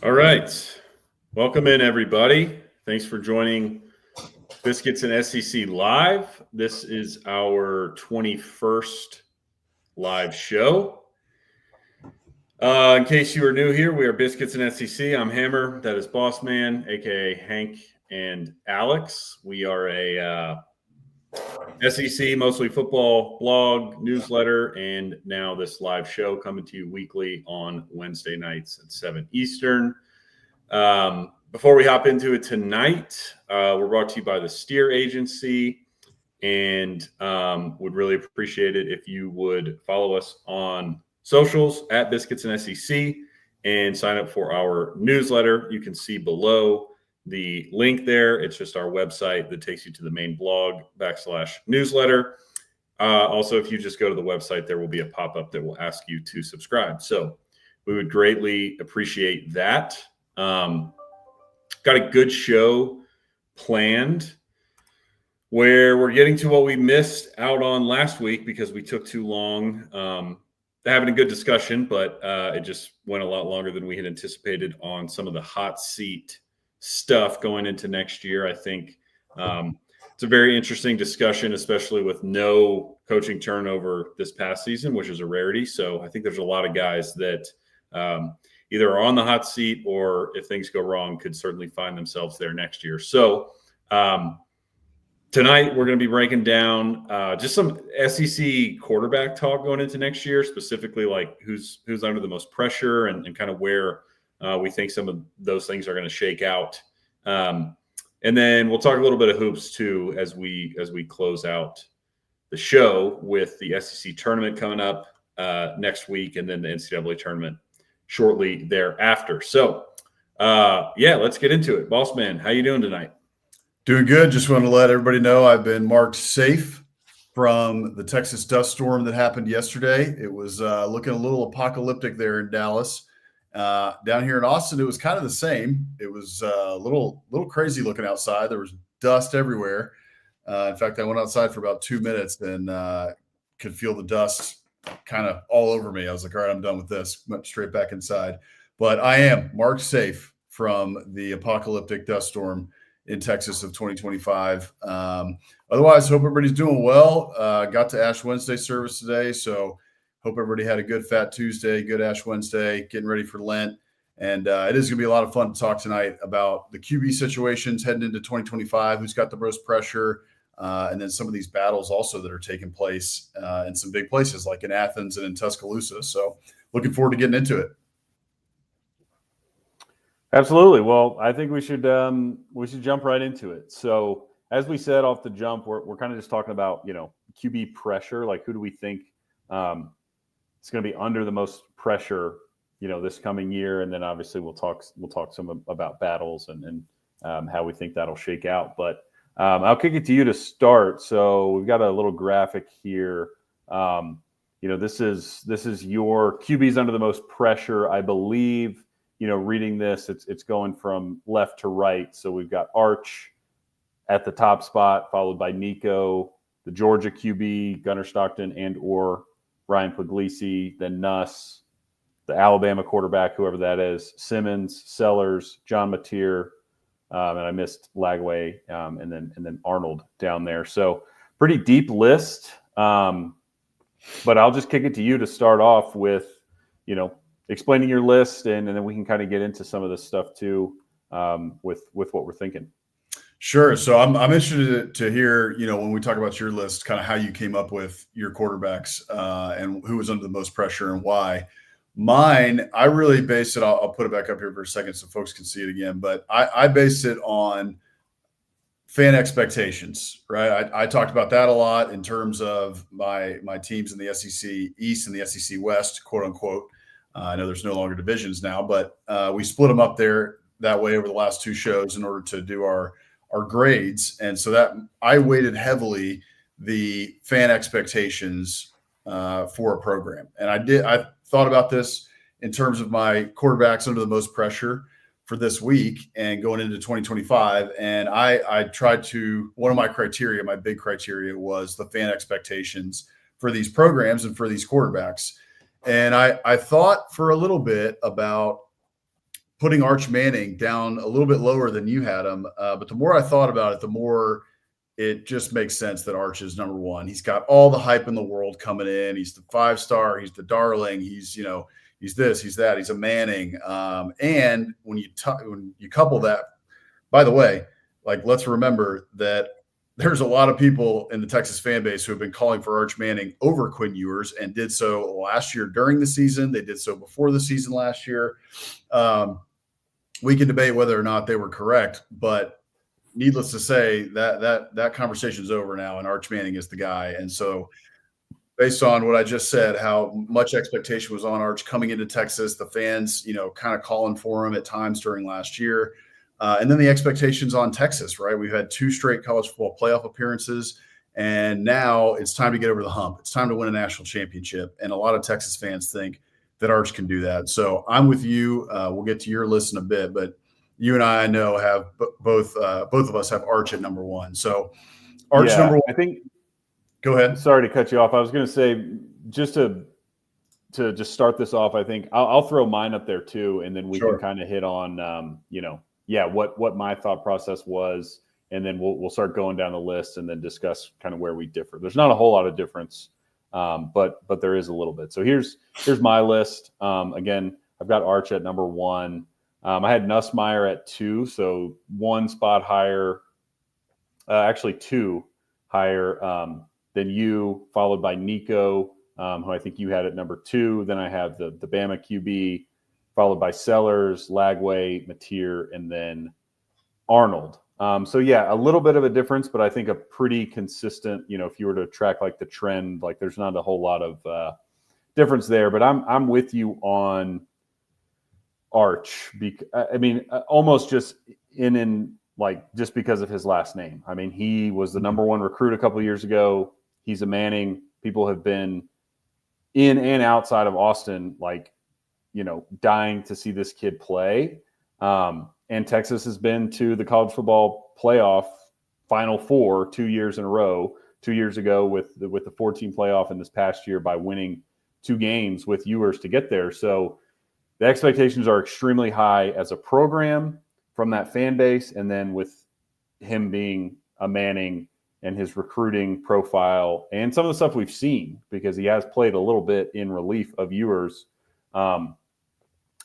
All right. Welcome in, everybody. Thanks for joining Biscuits and SEC Live. This is our 21st live show. In case you are new here, we are Biscuits and SEC. I'm Hammer. That is Bossman, a.k.a. Hank and Alex. We are a SEC, mostly football blog, newsletter, and now this live show coming to you weekly on Wednesday nights at 7 Eastern. Before we hop into it tonight, we're brought to you by the Steer Agency, and would really appreciate it if you would follow us on socials at Biscuits and SEC and sign up for our newsletter. You can see below the link there. It's just our website that takes you to the main blog /newsletter. Also, if you just go to the website, there will be a pop-up that will ask you to subscribe. So we would greatly appreciate that. Got a good show planned where we're getting to what we missed out on last week because we took too long having a good discussion, but it just went a lot longer than we had anticipated on some of the hot seat stuff going into next year. I think it's a very interesting discussion, especially with no coaching turnover this past season, which is a rarity. So I think there's a lot of guys that either are on the hot seat or if things go wrong could certainly find themselves there next year. So tonight we're going to be breaking down just some SEC quarterback talk going into next year, specifically like who's under the most pressure and kind of where we think some of those things are going to shake out. And then we'll talk a little bit of hoops too as we close out the show with the SEC tournament coming up next week and then the NCAA tournament shortly thereafter. So, let's get into it. Bossman, how you doing tonight? Doing good. Just want to let everybody know I've been marked safe from the Texas dust storm that happened yesterday. It was looking a little apocalyptic there in Dallas. Down here in Austin, it was kind of the same. It was a little crazy looking outside. There was dust everywhere. In fact, I went outside for about 2 minutes and could feel the dust kind of all over me. I was like, all right, I'm done with this. Went straight back inside. But I am marked safe from the apocalyptic dust storm in Texas of 2025. Otherwise, hope everybody's doing well. Got to Ash Wednesday service today, so hope everybody had a good Fat Tuesday, good Ash Wednesday, getting ready for Lent. And it is going to be a lot of fun to talk tonight about the QB situations heading into 2025, who's got the most pressure, and then some of these battles also that are taking place in some big places like in Athens and in Tuscaloosa. So looking forward to getting into it. Absolutely. Well, I think we should jump right into it. So as we said off the jump, we're kind of just talking about, QB pressure. Like who do we think it's going to be under the most pressure, this coming year? And then obviously we'll talk some about battles and how we think that'll shake out. But I'll kick it to you to start. So we've got a little graphic here. This is your QBs under the most pressure, I believe. Reading this, it's going from left to right. So we've got Arch at the top spot, followed by Nico, the Georgia QB, Gunnar Stockton and or Ryan Puglisi, then Nuss, the Alabama quarterback, whoever that is, Simmons, Sellers, John Mateer, and I missed Lagway, and then Arnold down there. So pretty deep list. But I'll just kick it to you to start off with, explaining your list, and then we can kind of get into some of this stuff too, with what we're thinking. Sure. So I'm interested to hear, when we talk about your list, kind of how you came up with your quarterbacks and who was under the most pressure and why. Mine, I really based it. I'll put it back up here for a second so folks can see it again. But I based it on fan expectations, right? I talked about that a lot in terms of my teams in the SEC East and the SEC West, quote unquote. I know there's no longer divisions now, but we split them up there that way over the last two shows in order to do our grades. And so that I weighted heavily the fan expectations for a program. And I thought about this in terms of my quarterbacks under the most pressure for this week and going into 2025. And I tried to, one of my criteria, my big criteria was the fan expectations for these programs and for these quarterbacks. And I thought for a little bit about putting Arch Manning down a little bit lower than you had him. But the more I thought about it, the more it just makes sense that Arch is number one. He's got all the hype in the world coming in. He's the 5-star. He's the darling. He's this, he's that. He's a Manning. And when you couple that, by the way, like, let's remember that there's a lot of people in the Texas fan base who have been calling for Arch Manning over Quinn Ewers and did so last year during the season. They did so before the season last year. We can debate whether or not they were correct, but needless to say, that conversation is over now, and Arch Manning is the guy. And so, based on what I just said, how much expectation was on Arch coming into Texas, the fans, kind of calling for him at times during last year. And then the expectations on Texas, right? We've had 2 straight college football playoff appearances, and now it's time to get over the hump. It's time to win a national championship. And a lot of Texas fans think that Arch can do that. So I'm with you. We'll get to your list in a bit, but you and I know have both of us have Arch at number one. So Arch number one. I think. Go ahead. Sorry to cut you off. I was going to say, just to just start this off, I think I'll throw mine up there too, and then we can kind of hit on, what my thought process was, and then we'll start going down the list and then discuss kind of where we differ. There's not a whole lot of difference, but there is a little bit. So here's my list. Again, I've got Arch at number one. I had Nussmeier at 2, so 1 spot higher, actually 2 higher than you, followed by Nico, who I think you had at number 2. Then I have the Bama QB, followed by Sellers, Lagway, Mateer, and then Arnold. So yeah, a little bit of a difference, but I think a pretty consistent, if you were to track like the trend, like there's not a whole lot of difference there, but I'm with you on Arch. Almost just just because of his last name. I mean, he was the number 1 recruit a couple of years ago. He's a Manning. People have been in and outside of Austin, dying to see this kid play. And Texas has been to the college football playoff Final Four 2 years in a row. 2 years ago with the 14 playoff, and this past year by winning 2 games with Ewers to get there. So the expectations are extremely high as a program from that fan base, and then with him being a Manning and his recruiting profile and some of the stuff we've seen, because he has played a little bit in relief of Ewers.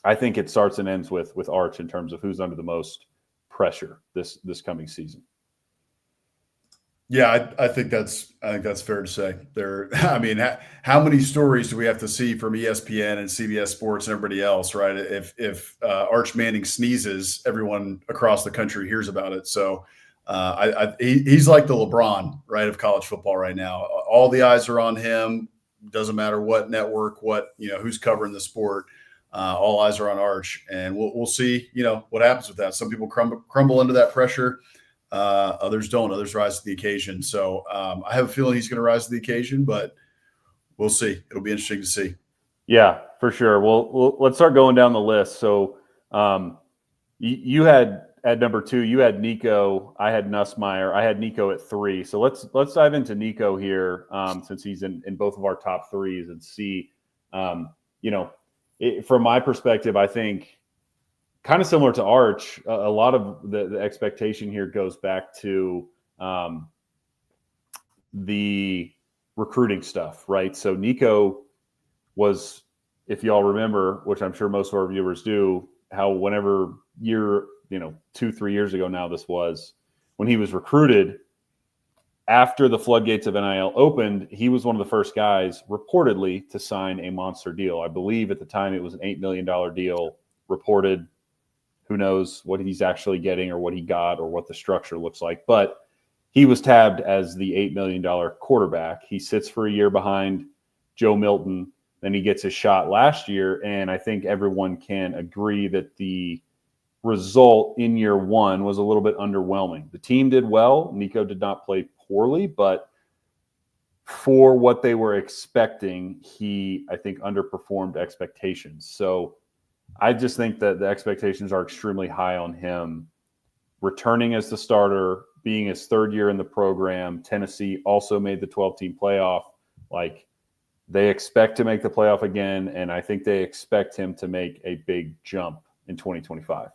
I think it starts and ends with Arch in terms of who's under the most pressure this coming season. Yeah, I think that's fair to say. How many stories do we have to see from ESPN and CBS Sports and everybody else, right? If Arch Manning sneezes, everyone across the country hears about it. So he's like the LeBron, right, of college football right now. All the eyes are on him. Doesn't matter what network, who's covering the sport. All eyes are on Arch, and we'll see. What happens with that. Some people crumble into that pressure. Others don't. Others rise to the occasion. So I have a feeling he's going to rise to the occasion, but we'll see. It'll be interesting to see. Yeah, for sure. Well, let's start going down the list. So you had at number 2, you had Nico. I had Nussmeier. I had Nico at 3. So let's dive into Nico here, since he's in both of our top 3s, and see, from my perspective, I think kind of similar to Arch, a lot of the expectation here goes back to the recruiting stuff, right? So Nico was, if y'all remember, which I'm sure most of our viewers do, how whenever year, 2-3 years ago now this was, when he was recruited, after the floodgates of NIL opened, he was one of the first guys reportedly to sign a monster deal. I believe at the time it was an $8 million deal reported. Who knows what he's actually getting or what he got or what the structure looks like. But he was tabbed as the $8 million quarterback. He sits for a year behind Joe Milton. Then he gets his shot last year. And I think everyone can agree that the result in year 1 was a little bit underwhelming. The team did well. Nico did not play poorly, but for what they were expecting, he, I think, underperformed expectations. So I just think that the expectations are extremely high on him returning as the starter, being his 3rd year in the program. Tennessee also made the 12-team playoff. They expect to make the playoff again, and I think they expect him to make a big jump in 2025.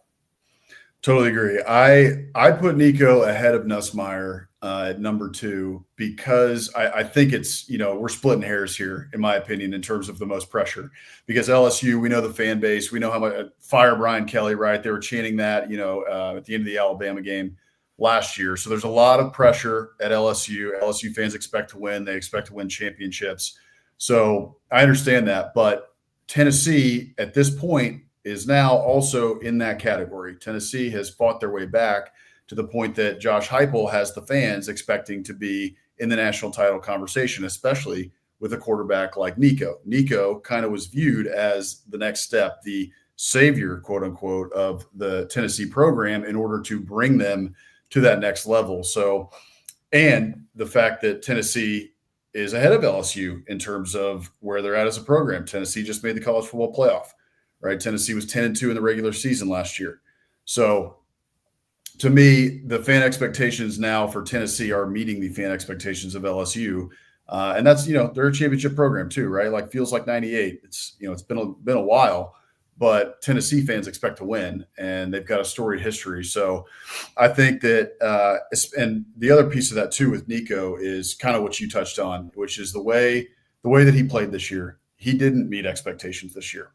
Totally agree. I put Nico ahead of Nussmeier at number 2 because I think it's, we're splitting hairs here, in my opinion, in terms of the most pressure. Because LSU, we know the fan base. We know how much fire Brian Kelly, right? They were chanting that, at the end of the Alabama game last year. So there's a lot of pressure at LSU. LSU fans expect to win. They expect to win championships. So I understand that. But Tennessee, at this point, is now also in that category. Tennessee has fought their way back to the point that Josh Heupel has the fans expecting to be in the national title conversation, especially with a quarterback like Nico. Nico kind of was viewed as the next step, the savior, quote unquote, of the Tennessee program in order to bring them to that next level. So, and the fact that Tennessee is ahead of LSU in terms of where they're at as a program. Tennessee just made the college football playoff. Right, Tennessee was 10-2 in the regular season last year. So, to me, the fan expectations now for Tennessee are meeting the fan expectations of LSU, and that's they're a championship program too, right? Like feels like '98. It's it's been a while, but Tennessee fans expect to win, and they've got a storied history. So, I think that, and the other piece of that too with Nico is kind of what you touched on, which is the way that he played this year. He didn't meet expectations this year.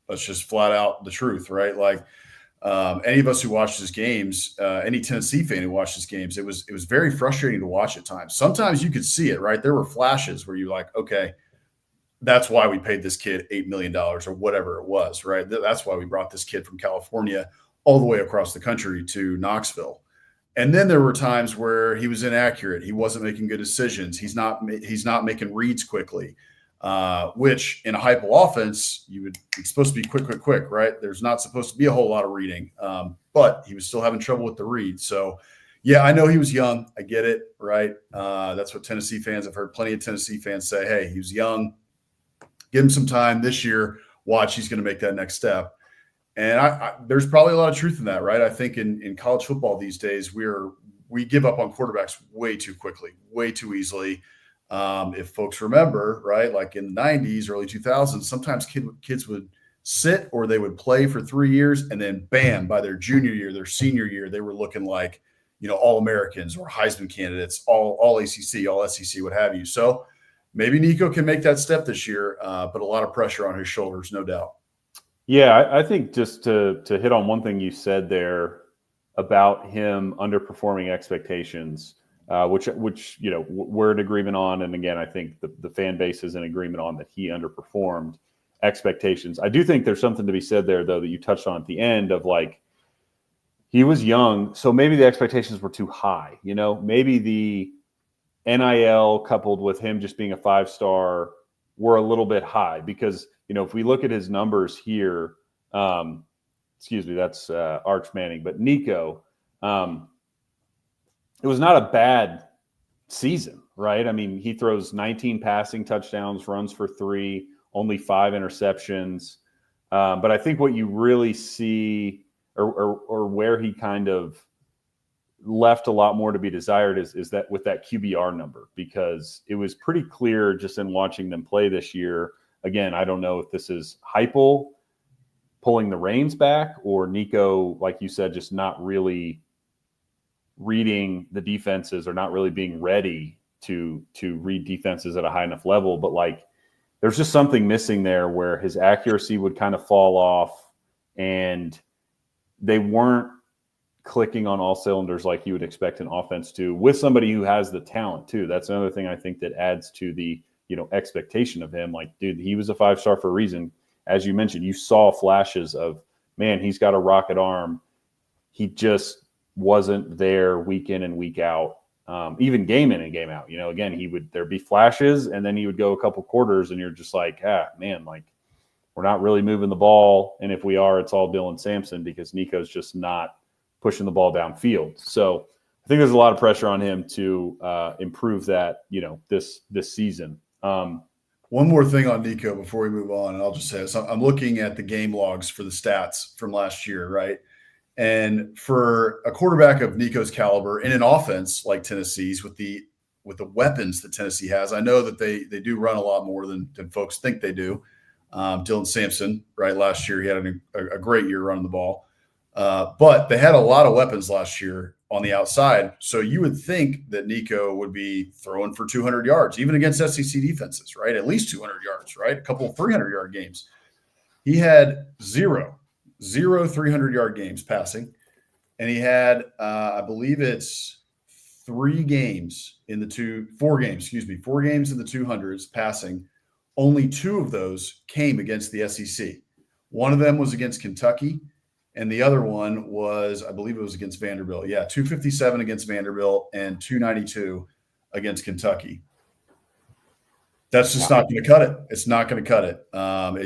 That's just flat out the truth, right? Like any of us who watched his games, any Tennessee fan who watched his games, it was very frustrating to watch at times. Sometimes you could see it, right? There were flashes where you're like, okay, that's why we paid this kid $8 million or whatever it was, right? That's why we brought this kid from California all the way across the country to Knoxville. And then there were times where he was inaccurate. He wasn't making good decisions. He's not making reads quickly. Which in a Heupel offense, it's supposed to be quick, right? There's not supposed to be a whole lot of reading, but he was still having trouble with the read. So, yeah, I know he was young. I get it, right? That's what Tennessee fans, I've heard plenty of Tennessee fans say, hey, he was young. Give him some time this year. Watch, he's going to make that next step. And there's probably a lot of truth in that, right? I think in college football these days, we give up on quarterbacks way too quickly, way too easily. If folks remember, right, like in the 90s, early 2000s, sometimes kids would sit or they would play for 3 years and then bam, by their junior year, their senior year, they were looking like, All-Americans or Heisman candidates, all ACC, all SEC, what have you. So maybe Nico can make that step this year, but a lot of pressure on his shoulders, no doubt. Yeah, I think just to hit on one thing you said there about him underperforming expectations, which we're in agreement on. And again, I think the fan base is in agreement on that he underperformed expectations. I do think there's something to be said there, though, that you touched on at the end of like, he was young, so maybe the expectations were too high. Maybe the NIL coupled with him just being a 5-star were a little bit high because, if we look at his numbers here, that's Arch Manning, but Nico, it was not a bad season, right? I mean, he throws 19 passing touchdowns, runs for 3, only 5 interceptions. But I think what you really see or where he kind of left a lot more to be desired is that with that QBR number, because it was pretty clear just in watching them play this year. Again, I don't know if this is Heupel pulling the reins back or Nico, like you said, just not really reading the defenses or not really being ready to read defenses at a high enough level. But like, there's just something missing there where his accuracy would kind of fall off and they weren't clicking on all cylinders like you would expect an offense to with somebody who has the talent too. That's another thing I think that adds to the, expectation of him. Like, dude, he was a 5-star for a reason. As you mentioned, you saw flashes of, man, he's got a rocket arm. He just wasn't there week in and week out, even game in and game out. Again, there'd be flashes and then he would go a couple quarters and you're just like, man, like we're not really moving the ball. And if we are, it's all Dylan Sampson because Nico's just not pushing the ball downfield. So I think there's a lot of pressure on him to improve that, this season. One more thing on Nico before we move on, and I'll just say, so I'm looking at the game logs for the stats from last year, right? And for a quarterback of Nico's caliber in an offense like Tennessee's with the weapons that Tennessee has, I know that they do run a lot more than folks think they do. Dylan Sampson, right? Last year, he had a great year running the ball. But they had a lot of weapons last year on the outside. So you would think that Nico would be throwing for 200 yards, even against SEC defenses, right? At least 200 yards, right? A couple of 300-yard games. He had zero 300-yard games passing. And he had, I believe it's 4 games in the 200s passing. Only 2 of those came against the SEC. One of them was against Kentucky, and the other one was, I believe it was against Vanderbilt. Yeah, 257 against Vanderbilt and 292 against Kentucky. That's just not going to cut it. It's not going to cut it.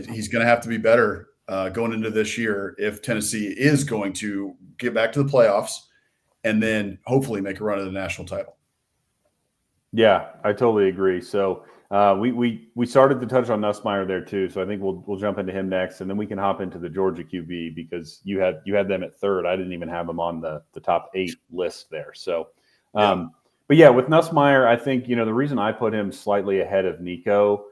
He's going to have to be better going into this year if Tennessee is going to get back to the playoffs and then hopefully make a run at the national title. Yeah, I totally agree. So we started to touch on Nussmeier there too. So I think we'll jump into him next, and then we can hop into the Georgia QB because you had them at third. I didn't even have them on the top 8 list there. So, but yeah, with Nussmeier, I think the reason I put him slightly ahead of Nico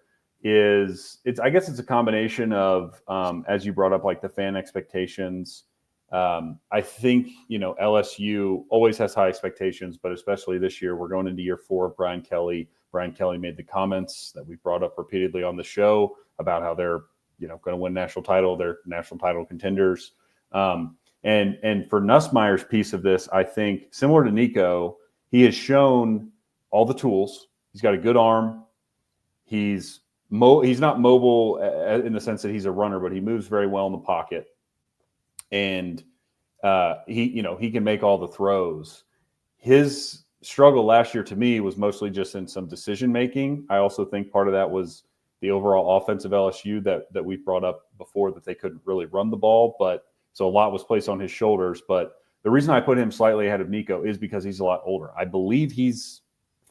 is I guess it's a combination of as you brought up, like the fan expectations. I think LSU always has high expectations, but especially this year, we're going into year 4 of Brian Kelly. Brian Kelly made the comments that we brought up repeatedly on the show about how they're going to win national title. They're national title contenders. And for Nussmeier's piece of this, I think similar to Nico, he has shown all the tools. He's got a good arm. He's not mobile in the sense that he's a runner, but he moves very well in the pocket. And he can make all the throws. His struggle last year to me was mostly just in some decision making. I also think part of that was the overall offense of LSU that we brought up before, that they couldn't really run the ball, but so a lot was placed on his shoulders. But the reason I put him slightly ahead of Nico is because he's a lot older. I believe he's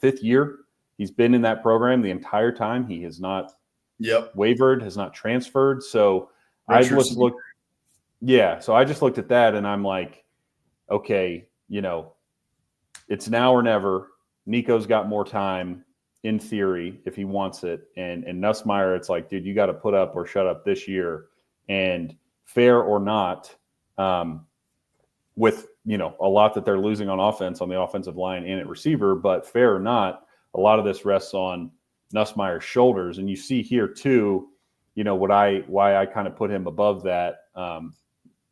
5th year. He's been in that program the entire time. He has not wavered, has not transferred. So I just looked at that and I'm like, okay, it's now or never. Nico's got more time in theory if he wants it. And Nussmeier, it's like, dude, you got to put up or shut up this year. And fair or not, with, a lot that they're losing on offense on the offensive line and at receiver, but fair or not, a lot of this rests on Nussmeier's shoulders. And you see here too, why I kind of put him above that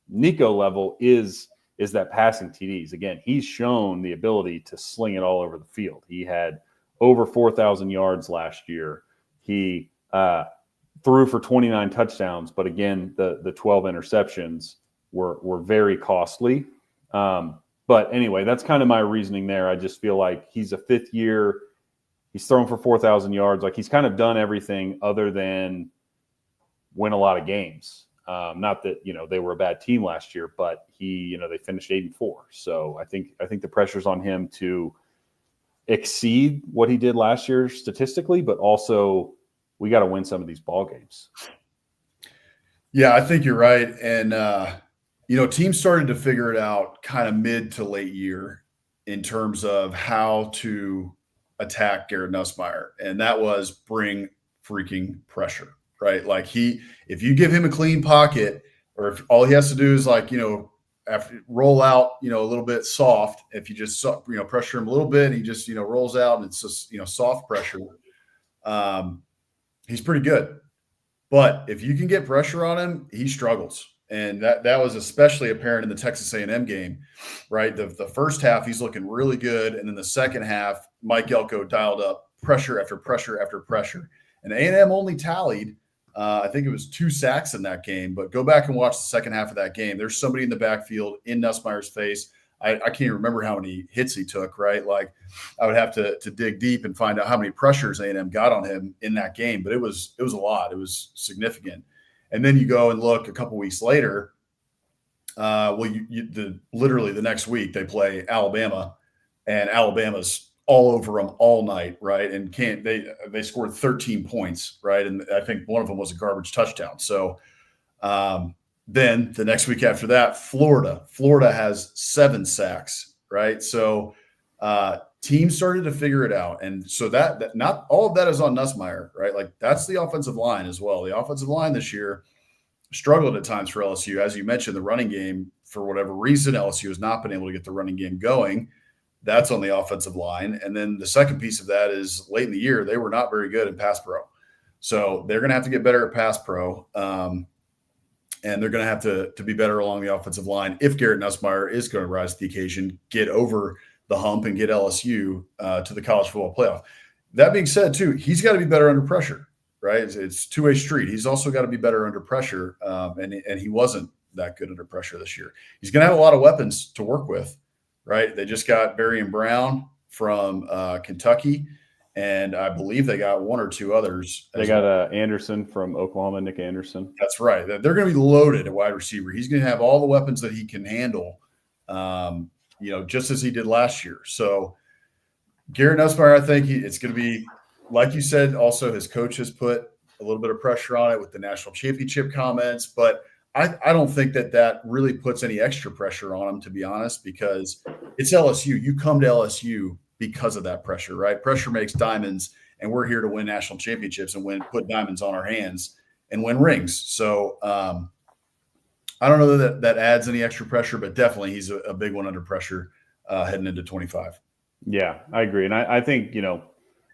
Nico level is that passing TDs. Again, he's shown the ability to sling it all over the field. He had over 4,000 yards last year. He threw for 29 touchdowns, but again, the 12 interceptions were very costly. But anyway, that's kind of my reasoning there. I just feel like he's a 5th year. He's thrown for 4,000 yards. Like, he's kind of done everything other than win a lot of games. Not that, they were a bad team last year, but they finished 8-4. So I think the pressure's on him to exceed what he did last year statistically, but also we got to win some of these ball games. Yeah, I think you're right. And, teams started to figure it out kind of mid to late year in terms of how to attack Garrett Nussmeier. And that was bring freaking pressure. Right. Like if you give him a clean pocket, or if all he has to do is after roll out, a little bit soft, if you just, pressure him a little bit, he just, rolls out and it's just, soft pressure. He's pretty good. But if you can get pressure on him, he struggles. And that was especially apparent in the Texas A&M game, right? The first half, he's looking really good. And then the second half, Mike Elko dialed up pressure after pressure after pressure. And A&M only tallied, I think it was 2 sacks in that game, but go back and watch the second half of that game. There's somebody in the backfield in Nussmeier's face. I can't even remember how many hits he took, right? Like, I would have to dig deep and find out how many pressures A&M got on him in that game, but it was a lot. It was significant. And then you go and look a couple weeks later. Literally the next week they play Alabama, and Alabama's all over them all night, right? And they scored 13 points, right? And I think one of them was a garbage touchdown. So then the next week after that, Florida has 7 sacks, right? So teams started to figure it out. And so that not all of that is on Nussmeier, right? Like that's the offensive line as well. The offensive line this year struggled at times for LSU. As you mentioned, the running game, for whatever reason, LSU has not been able to get the running game going. That's on the offensive line. And then the second piece of that is late in the year, they were not very good in pass pro. So they're going to have to get better at pass pro. And they're going to have to be better along the offensive line if Garrett Nussmeier is going to rise to the occasion, get over the hump and get LSU to the college football playoff. That being said, too, he's got to be better under pressure, right? It's two-way street. He's also got to be better under pressure, and he wasn't that good under pressure this year. He's going to have a lot of weapons to work with, right? They just got Berrien Brown from Kentucky, and I believe they got one or two others. They got Anderson from Oklahoma, Nick Anderson. That's right. They're going to be loaded at wide receiver. He's going to have all the weapons that he can handle, just as he did last year. So Garrett Nussmeier, I think it's going to be, like you said, also his coach has put a little bit of pressure on it with the national championship comments, but I don't think that really puts any extra pressure on him, to be honest, because it's LSU. You come to LSU because of that pressure, right? Pressure makes diamonds, and we're here to win national championships and put diamonds on our hands and win rings. So I don't know that adds any extra pressure, but definitely he's a big one under pressure heading into 25. Yeah, I agree. And I think,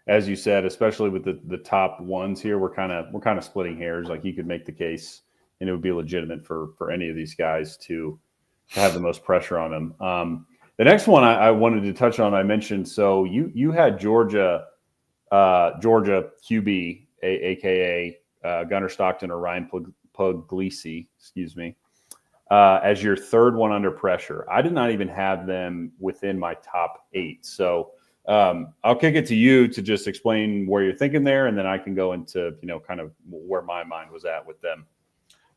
as you said, especially with the top ones here, we're kind of splitting hairs. Like you could make the case, and it would be legitimate for any of these guys to have the most pressure on them. The next one I wanted to touch on, I mentioned. So you had Georgia QB, aka Gunnar Stockton or Ryan Puglisi, as your third one under pressure. I did not even have them within my top 8. So I'll kick it to you to just explain where you're thinking there, and then I can go into kind of where my mind was at with them.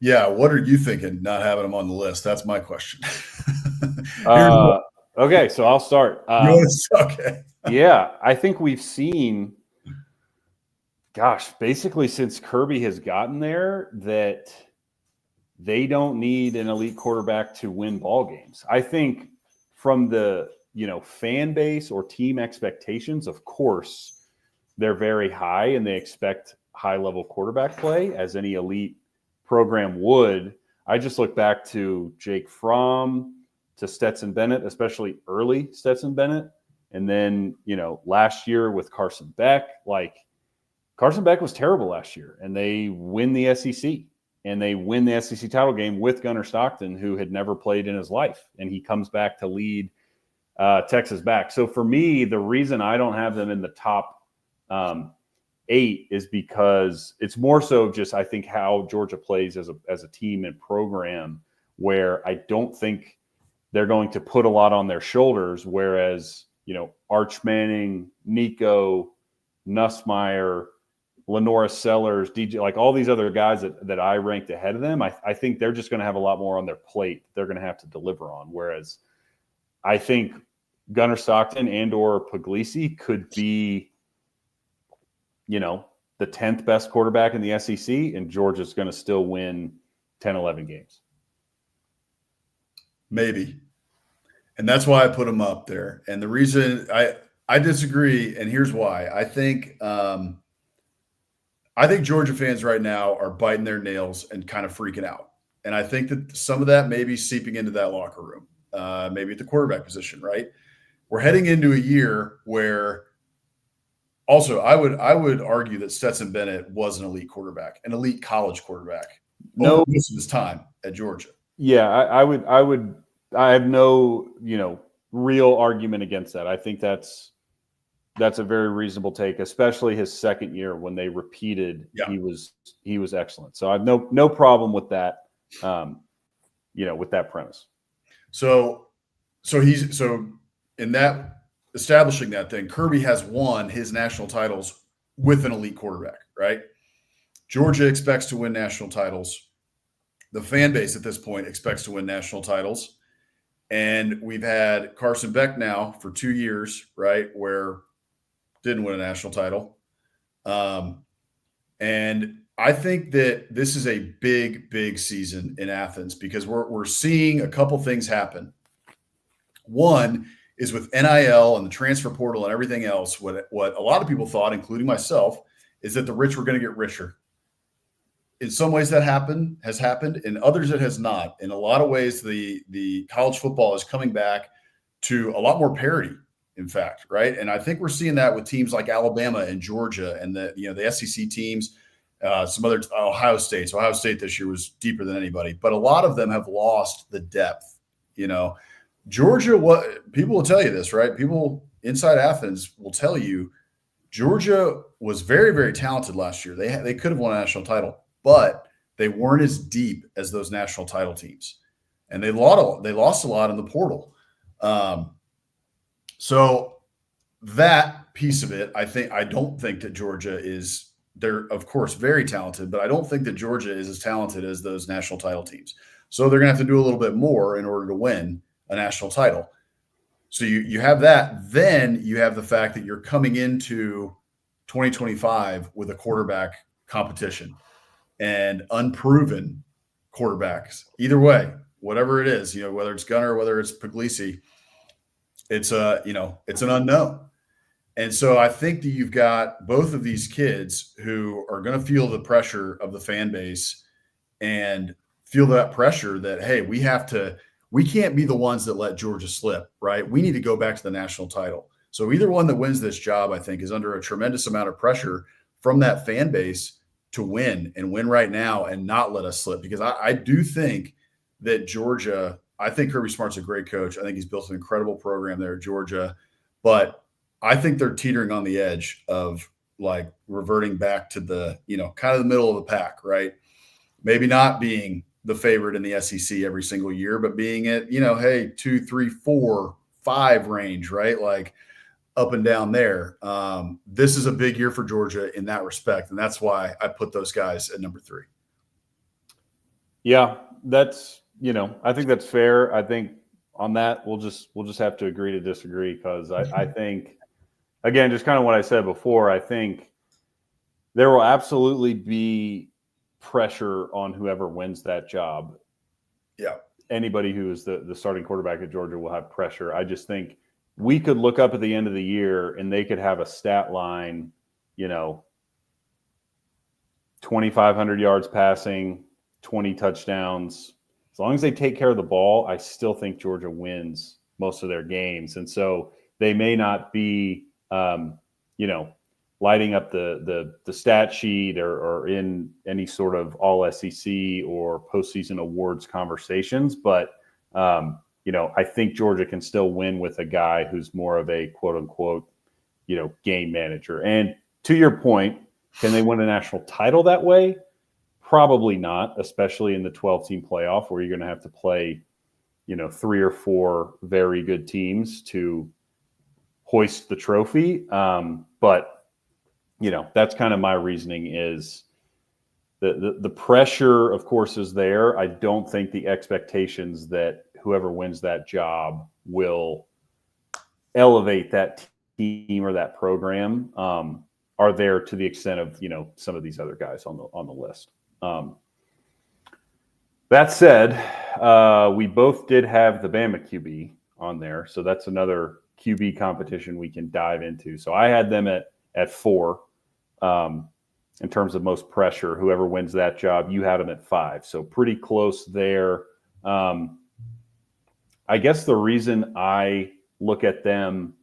Yeah, what are you thinking not having them on the list? That's my question. Okay, so I'll start. Okay. Yeah, I think we've seen, basically since Kirby has gotten there, that they don't need an elite quarterback to win ball games. I think from the fan base or team expectations, of course, they're very high and they expect high level quarterback play, as any elite program would. I just look back to Jake Fromm, to Stetson Bennett, especially early Stetson Bennett. And then, last year with Carson Beck, Carson Beck was terrible last year, and they win the SEC, and they win the SEC title game with Gunnar Stockton, who had never played in his life. And he comes back to lead Texas back. So for me, the reason I don't have them in the top 8 is because it's more so just, I think, how Georgia plays as a team and program, where I don't think they're going to put a lot on their shoulders. Whereas, Arch Manning, Nico, Nussmeier, LaNorris Sellers, DJ, all these other guys that I ranked ahead of them, I think they're just going to have a lot more on their plate they're going to have to deliver on. Whereas I think Gunnar Stockton and or Puglisi could be, the 10th best quarterback in the SEC, and Georgia's going to still win 10, 11 games. Maybe. And that's why I put them up there. And the reason I disagree, and here's why. I think Georgia fans right now are biting their nails and kind of freaking out. And I think that some of that may be seeping into that locker room, maybe at the quarterback position, right? We're heading into a year where also I would argue that Stetson Bennett was an elite quarterback, an elite college quarterback. No, most of his time at Georgia. Yeah, I have no, real argument against that. I think that's a very reasonable take, especially his second year when they repeated. Yeah. He was excellent. So I have no problem with that. With that premise. So in that establishing that thing, Kirby has won his national titles with an elite quarterback, right? Georgia expects to win national titles. The fan base at this point expects to win national titles. And we've had Carson Beck now for 2 years, right, where didn't win a national title. And I think that this is a big, big season in Athens because we're seeing a couple things happen. One is with NIL and the transfer portal and everything else, what a lot of people thought, including myself, is that the rich were going to get richer. In some ways that has happened. In others it has not. In a lot of ways, the college football is coming back to a lot more parity, in fact, right? And I think we're seeing that with teams like Alabama and Georgia and the SEC teams, some other Ohio State. So Ohio State this year was deeper than anybody, but a lot of them have lost the depth. Georgia, what people will tell you this, right? People inside Athens will tell you Georgia was very, very talented last year. They could have won a national title, but they weren't as deep as those national title teams, and they lost a lot in the portal. So that piece of it, I don't think that Georgia is. They're of course very talented, but I don't think that Georgia is as talented as those national title teams. So they're going to have to do a little bit more in order to win a national title. So you have that. Then you have the fact that you're coming into 2025 with a quarterback competition and unproven quarterbacks. Either way, whatever it is, whether it's Gunner, whether it's Puglisi, it's an unknown. And so I think that you've got both of these kids who are going to feel the pressure of the fan base and feel that pressure that, hey, we can't be the ones that let Georgia slip, right? We need to go back to the national title. So either one that wins this job, I think, is under a tremendous amount of pressure from that fan base to win right now and not let us slip. Because I do think that Georgia, I think Kirby Smart's a great coach. I think he's built an incredible program there at Georgia, but I think they're teetering on the edge of like reverting back to the, kind of the middle of the pack, right? Maybe not being the favorite in the SEC every single year, but being at, hey, 2, 3, 4, 5 range, right? Like up and down there. This is a big year for Georgia in that respect. And that's why I put those guys at number 3. Yeah, that's, I think that's fair. I think on that, we'll just have to agree to disagree, because I think, again, just kind of what I said before, I think there will absolutely be pressure on whoever wins that job. Yeah. Anybody who is the starting quarterback at Georgia will have pressure. I just think we could look up at the end of the year and they could have a stat line, 2,500 yards passing, 20 touchdowns. As long as they take care of the ball, I still think Georgia wins most of their games. And so they may not be, lighting up the stat sheet or in any sort of all SEC or postseason awards conversations. But, I think Georgia can still win with a guy who's more of a quote unquote, game manager. And to your point, can they win a national title that way? Probably not, especially in the 12-team playoff where you're going to have to play, 3 or 4 very good teams to hoist the trophy. But that's kind of my reasoning is the pressure, of course, is there. I don't think the expectations that whoever wins that job will elevate that team or that program are there to the extent of, some of these other guys on the list. That said, we both did have the Bama QB on there. So that's another QB competition we can dive into. So I had them at 4 in terms of most pressure. Whoever wins that job, you had them at 5. So pretty close there. I guess the reason I look at them,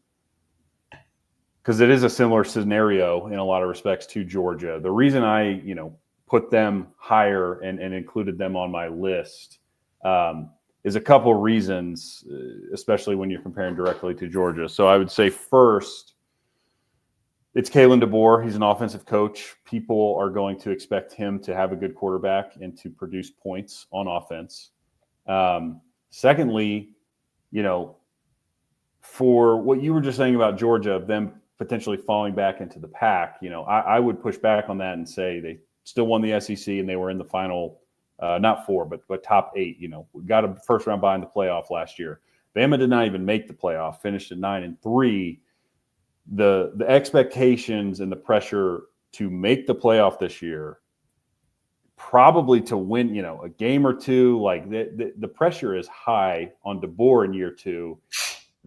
because it is a similar scenario in a lot of respects to Georgia. The reason I, put them higher and included them on my list is a couple of reasons, especially when you're comparing directly to Georgia. So I would say first, it's Kalen DeBoer. He's an offensive coach. People are going to expect him to have a good quarterback and to produce points on offense. Secondly, for what you were just saying about Georgia, them potentially falling back into the pack, I would push back on that and say they still won the SEC and they were in the final, not 4, but top 8. We got a first-round bye in the playoff last year. Bama did not even make the playoff, finished at 9-3. The expectations and the pressure to make the playoff this year, probably to win, a game or two, like the pressure is high on DeBoer in year 2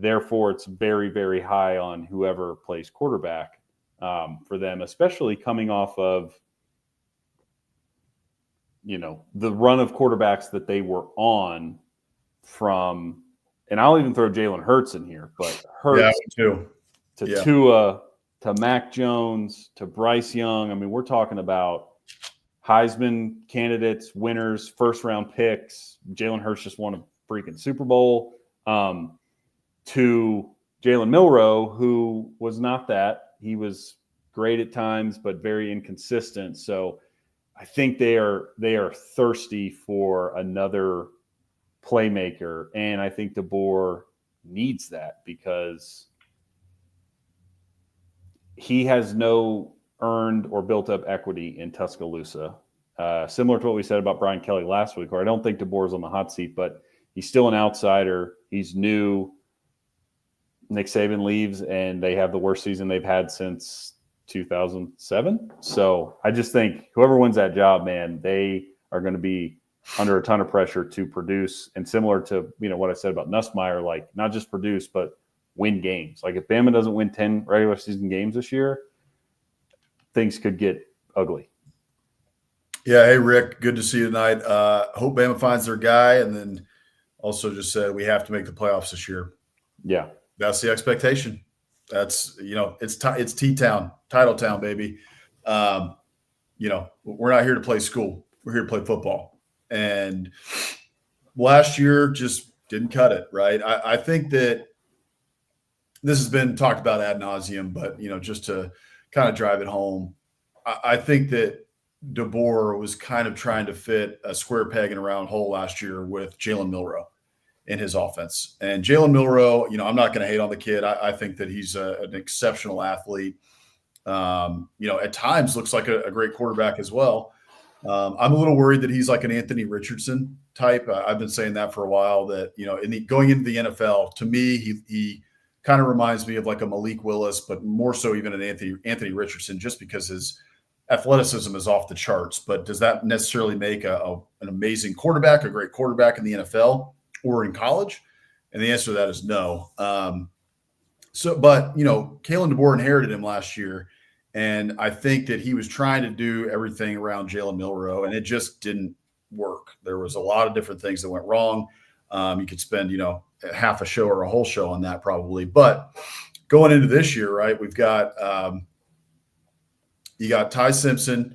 Therefore, it's very, very high on whoever plays quarterback for them, especially coming off of, the run of quarterbacks that they were on from, and I'll even throw Jalen Hurts in here, but Hurts to Tua to Mac Jones to Bryce Young. I mean, we're talking about Heisman candidates, winners, first-round picks. Jalen Hurts just won a freaking Super Bowl. To Jalen Milroe, who was not that. He was great at times, but very inconsistent. So I think they are thirsty for another playmaker, and I think DeBoer needs that because he has no earned or built up equity in Tuscaloosa. Similar to what we said about Brian Kelly last week, where I don't think DeBoer's on the hot seat, but he's still an outsider. He's new. Nick Saban leaves, and they have the worst season they've had since 2007. So I just think whoever wins that job, man, they are going to be under a ton of pressure to produce. And similar to what I said about Nussmeier, like not just produce, but win games. Like if Bama doesn't win 10 regular season games this year, things could get ugly. Yeah. Hey, Rick, good to see you tonight. Hope Bama finds their guy. And then also just said we have to make the playoffs this year. Yeah. That's the expectation. That's, it's T-Town, title town, baby. We're not here to play school. We're here to play football. And last year just didn't cut it, right? I think that this has been talked about ad nauseum, but, just to kind of drive it home, I think that DeBoer was kind of trying to fit a square peg in a round hole last year with Jalen Milroe in his offense. And Jalen Milroe, I'm not going to hate on the kid. I think that he's an exceptional athlete. At times looks like a great quarterback as well. I'm a little worried that he's like an Anthony Richardson type. I've been saying that for a while that, going into the NFL, to me, he kind of reminds me of like a Malik Willis, but more so even an Anthony Richardson, just because his athleticism is off the charts. But does that necessarily make an amazing quarterback, a great quarterback in the NFL or in college? And the answer to that is no. Kalen DeBoer inherited him last year. And I think that he was trying to do everything around Jalen Milroe, and it just didn't work. There was a lot of different things that went wrong. You could spend, half a show or a whole show on that probably. But going into this year, right, we've got you got Ty Simpson,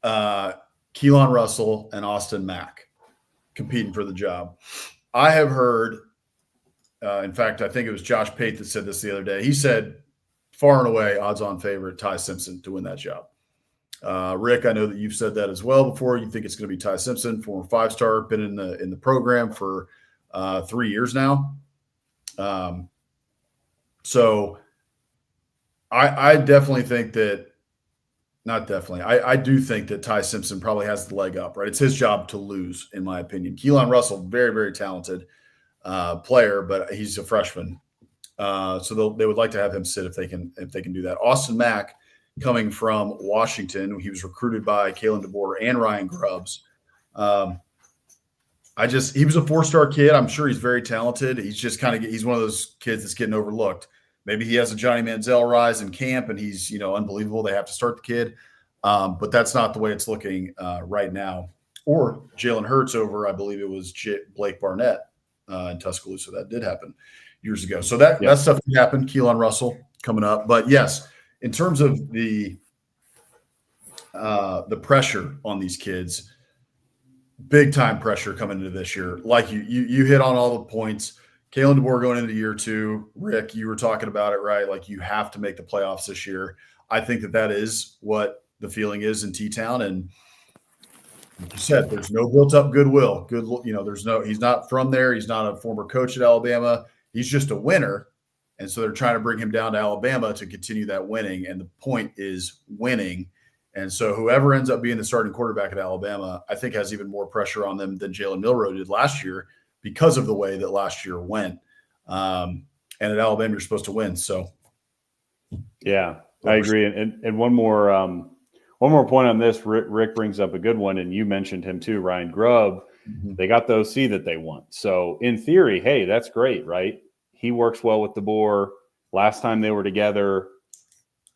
Keelan Russell, and Austin Mack competing for the job. I have heard, in fact, I think it was Josh Pate that said this the other day. He said, far and away, odds-on favorite, Ty Simpson to win that job. Rick, I know that you've said that as well before. You think it's going to be Ty Simpson, former five-star, been in the program for 3 years now. So I definitely think that – not definitely. I do think that Ty Simpson probably has the leg up, right? It's his job to lose, in my opinion. Keelan Russell, very, very talented player, but he's a freshman. So they would like to have him sit if they can do that. Austin Mack, coming from Washington, he was recruited by Kalen DeBoer and Ryan Grubbs. He was a 4-star kid. I'm sure he's very talented. He's just he's one of those kids that's getting overlooked. Maybe he has a Johnny Manziel rise in camp and he's, unbelievable. They have to start the kid. But that's not the way it's looking right now. Or Jalen Hurts over, I believe it was Blake Barnett in Tuscaloosa. That did happen years ago. So that stuff can happen. Keelan Russell coming up. But yes, in terms of the pressure on these kids, big time pressure coming into this year. Like you hit on all the points. Kalen DeBoer going into year 2. Rick, you were talking about it, right? Like you have to make the playoffs this year. I think that is what the feeling is in T-Town. And like you said, there's no built up goodwill. He's not from there. He's not a former coach at Alabama. He's just a winner. And so they're trying to bring him down to Alabama to continue that winning. And the point is winning. And so whoever ends up being the starting quarterback at Alabama, I think has even more pressure on them than Jalen Milroe did last year because of the way that last year went. And at Alabama, you're supposed to win. So, yeah, I agree. And one more point on this. Rick brings up a good one, and you mentioned him too, Ryan Grubb. Mm-hmm. They got the OC that they want. So in theory, hey, that's great, right? he works well with DeBoer. Last time they were together,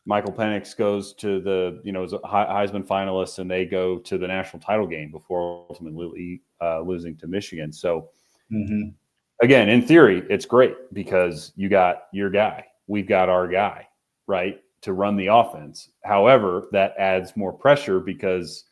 Michael Penix goes to the, as a Heisman finalist, and they go to the national title game before ultimately losing to Michigan. So, again, in theory, it's great because you got your guy. We've got our guy, right, to run the offense. However, that adds more pressure because,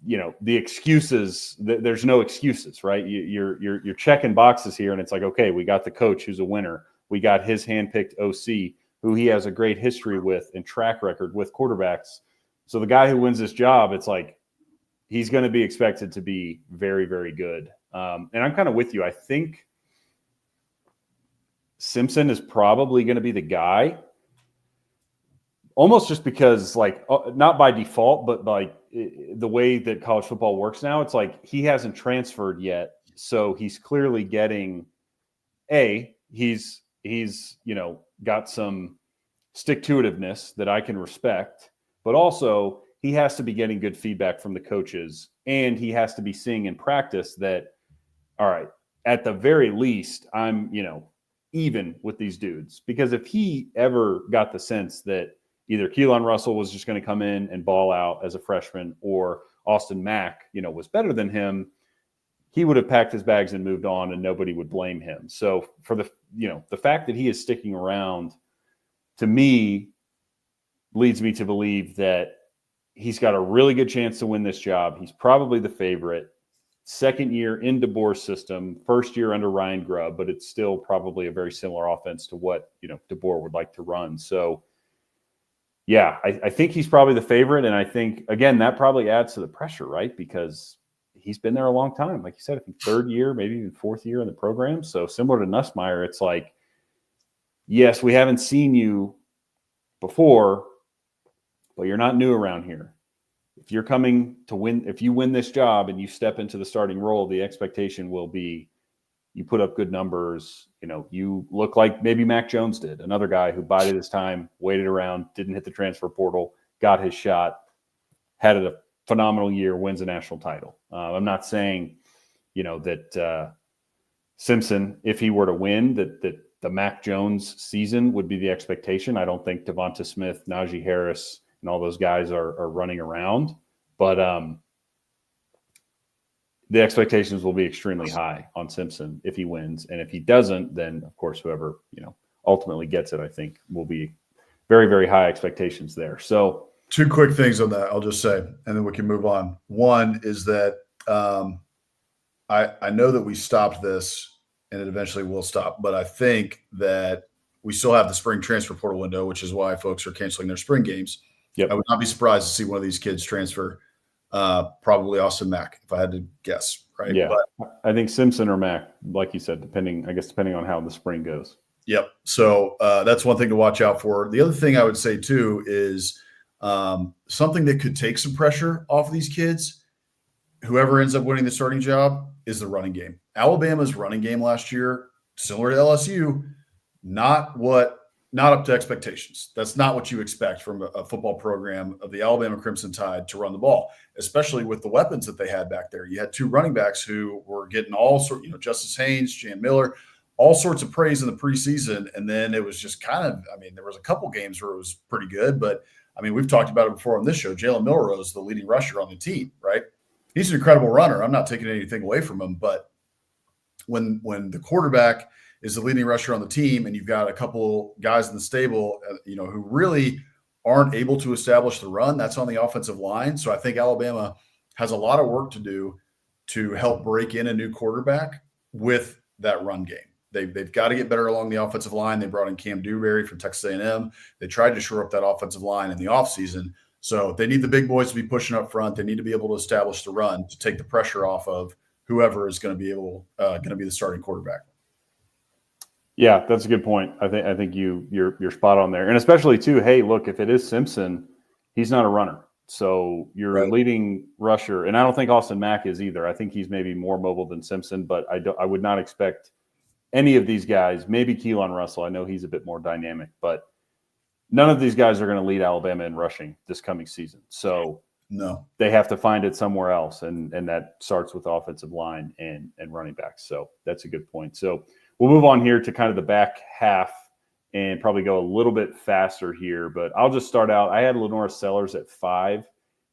the excuses, there's no excuses, right? You're checking boxes here, and it's like, okay, we got the coach who's a winner. We got his handpicked OC, who he has a great history with and track record with quarterbacks. So the guy who wins this job, it's like he's going to be expected to be very, very good. And I'm kind of with you. I think Simpson is probably going to be the guy, almost just because, not by default, but the way that college football works now, it's like he hasn't transferred yet. So he's clearly getting he's got some stick-to-itiveness that I can respect, but also he has to be getting good feedback from the coaches, and he has to be seeing in practice that, all right, at the very least, I'm, even with these dudes. Because if he ever got the sense that either Keelan Russell was just going to come in and ball out as a freshman, or Austin Mack, was better than him, he would have packed his bags and moved on, and nobody would blame him. So for the fact that he is sticking around, to me, leads me to believe that he's got a really good chance to win this job. He's probably the favorite. Second year in DeBoer's system, first year under Ryan Grubb, but it's still probably a very similar offense to what, DeBoer would like to run. So, yeah, I think he's probably the favorite. And I think, again, that probably adds to the pressure, right? Because he's been there a long time. Like you said, I think third year, maybe even fourth year in the program. So similar to Nussmeier, it's like, yes, we haven't seen you before, but you're not new around here. If you're coming to win, if you win this job and you step into the starting role, the expectation will be you put up good numbers. You look like maybe Mac Jones did, another guy who bided his time, waited around, didn't hit the transfer portal, got his shot, had a phenomenal year, wins a national title. I'm not saying, that Simpson, if he were to win, that the Mac Jones season would be the expectation. I don't think Devonta Smith, Najee Harris, and all those guys are running around, but the expectations will be extremely high on Simpson if he wins. And if he doesn't, then of course, whoever, ultimately gets it, I think will be very, very high expectations there. So two quick things on that, I'll just say, and then we can move on. One is that I know that we stopped this and it eventually will stop, but I think that we still have the spring transfer portal window, which is why folks are canceling their spring games. Yep. I would not be surprised to see one of these kids transfer, probably Austin Mack, if I had to guess, right? Yeah, but I think Simpson or Mack, like you said, depending on how the spring goes. Yep. So that's one thing to watch out for. The other thing I would say too is something that could take some pressure off of these kids, whoever ends up winning the starting job, is the running game. Alabama's running game last year, similar to LSU, not up to expectations. That's not what you expect from a football program of the Alabama Crimson Tide to run the ball, especially with the weapons that they had back there. You had two running backs who were getting all sorts, Justice Haynes, Jan Miller, all sorts of praise in the preseason. And then it was just there was a couple games where it was pretty good, but we've talked about it before on this show. Jalen Milrose, the leading rusher on the team, right? He's an incredible runner. I'm not taking anything away from him, but when the quarterback is the leading rusher on the team, and you've got a couple guys in the stable, who really aren't able to establish the run, that's on the offensive line. So I think Alabama has a lot of work to do to help break in a new quarterback with that run game. They've got to get better along the offensive line. They brought in Cam Dewberry from Texas A&M. They tried to shore up that offensive line in the offseason. So they need the big boys to be pushing up front. They need to be able to establish the run to take the pressure off of whoever is going to be the starting quarterback. Yeah, that's a good point. I think you're spot on there. And especially too, hey, look, if it is Simpson, he's not a runner. So your leading rusher, and I don't think Austin Mack is either. I think he's maybe more mobile than Simpson, but I would not expect any of these guys, maybe Keelan Russell. I know he's a bit more dynamic, but none of these guys are going to lead Alabama in rushing this coming season. So no, they have to find it somewhere else. And that starts with offensive line and running backs. So that's a good point. So we'll move on here to kind of the back half and probably go a little bit faster here. But I'll just start out. I had LaNorris Sellers at 5.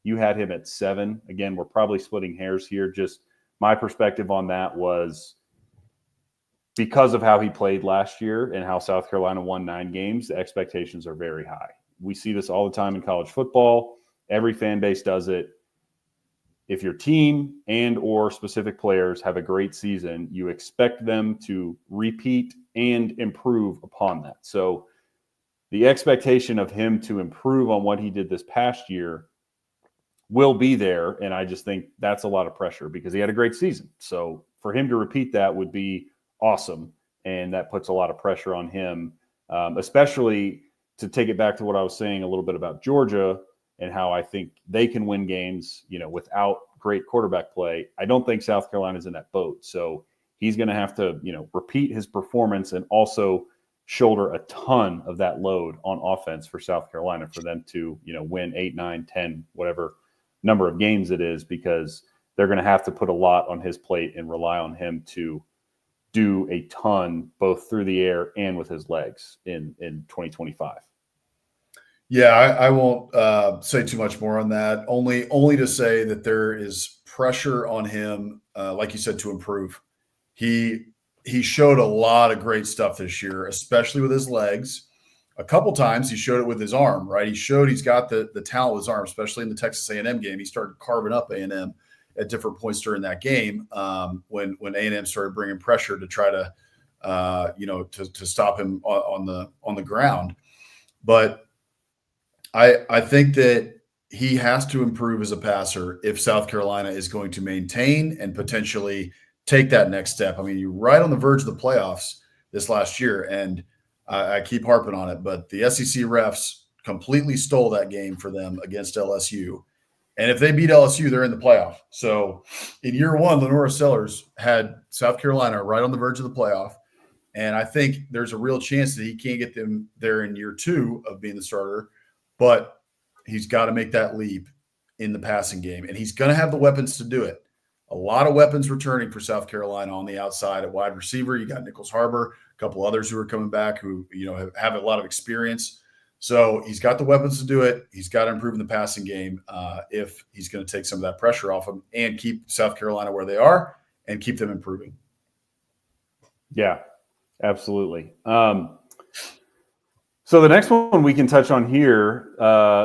You had him at 7. Again, we're probably splitting hairs here. Just my perspective on that was because of how he played last year and how South Carolina won 9 games, the expectations are very high. We see this all the time in college football. Every fan base does it. If your team and or specific players have a great season, you expect them to repeat and improve upon that. So the expectation of him to improve on what he did this past year will be there. And I just think that's a lot of pressure because he had a great season. So for him to repeat that would be awesome. And that puts a lot of pressure on him, especially to take it back to what I was saying a little bit about Georgia and how I think they can win games, without great quarterback play. I don't think South Carolina's in that boat. So he's going to have to, repeat his performance and also shoulder a ton of that load on offense for South Carolina for them to, win 8, 9, 10, whatever number of games it is, because they're going to have to put a lot on his plate and rely on him to do a ton both through the air and with his legs in 2025. Yeah, I won't say too much more on that. Only to say that there is pressure on him, like you said, to improve. He showed a lot of great stuff this year, especially with his legs. A couple times he showed it with his arm, right? He showed he's got the talent with his arm, especially in the Texas A&M game. He started carving up A&M at different points during that game when A&M started bringing pressure to try to, to stop him on the ground. But I think that he has to improve as a passer if South Carolina is going to maintain and potentially take that next step. I mean, you're right on the verge of the playoffs this last year, and I keep harping on it, but the SEC refs completely stole that game for them against LSU. And if they beat LSU, they're in the playoff. So in year one, LaNorris Sellers had South Carolina right on the verge of the playoff. And I think there's a real chance that he can't get them there in year 2 of being the starter. But he's got to make that leap in the passing game, and he's going to have the weapons to do it. A lot of weapons returning for South Carolina on the outside at wide receiver. You got Nichols Harbor, a couple others who are coming back who have a lot of experience. So he's got the weapons to do it. He's got to improve in the passing game if he's going to take some of that pressure off him and keep South Carolina where they are and keep them improving. Yeah, absolutely. So the next one we can touch on here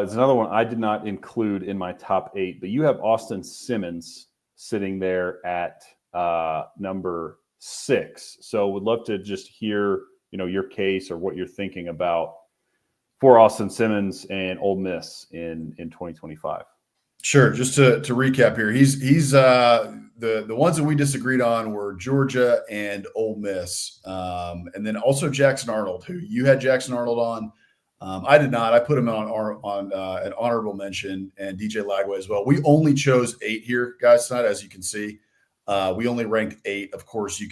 is another one I did not include in my top 8, but you have Austin Simmons sitting there at number 6. So would love to just hear, your case or what you're thinking about for Austin Simmons and Ole Miss in 2025. Sure. Just to recap here, he's the ones that we disagreed on were Georgia and Ole Miss, and then also Jackson Arnold, who you had Jackson Arnold on. I did not. I put him on an honorable mention, and DJ Lagway as well. We only chose 8 here, guys, tonight, as you can see. We only ranked 8. Of course, we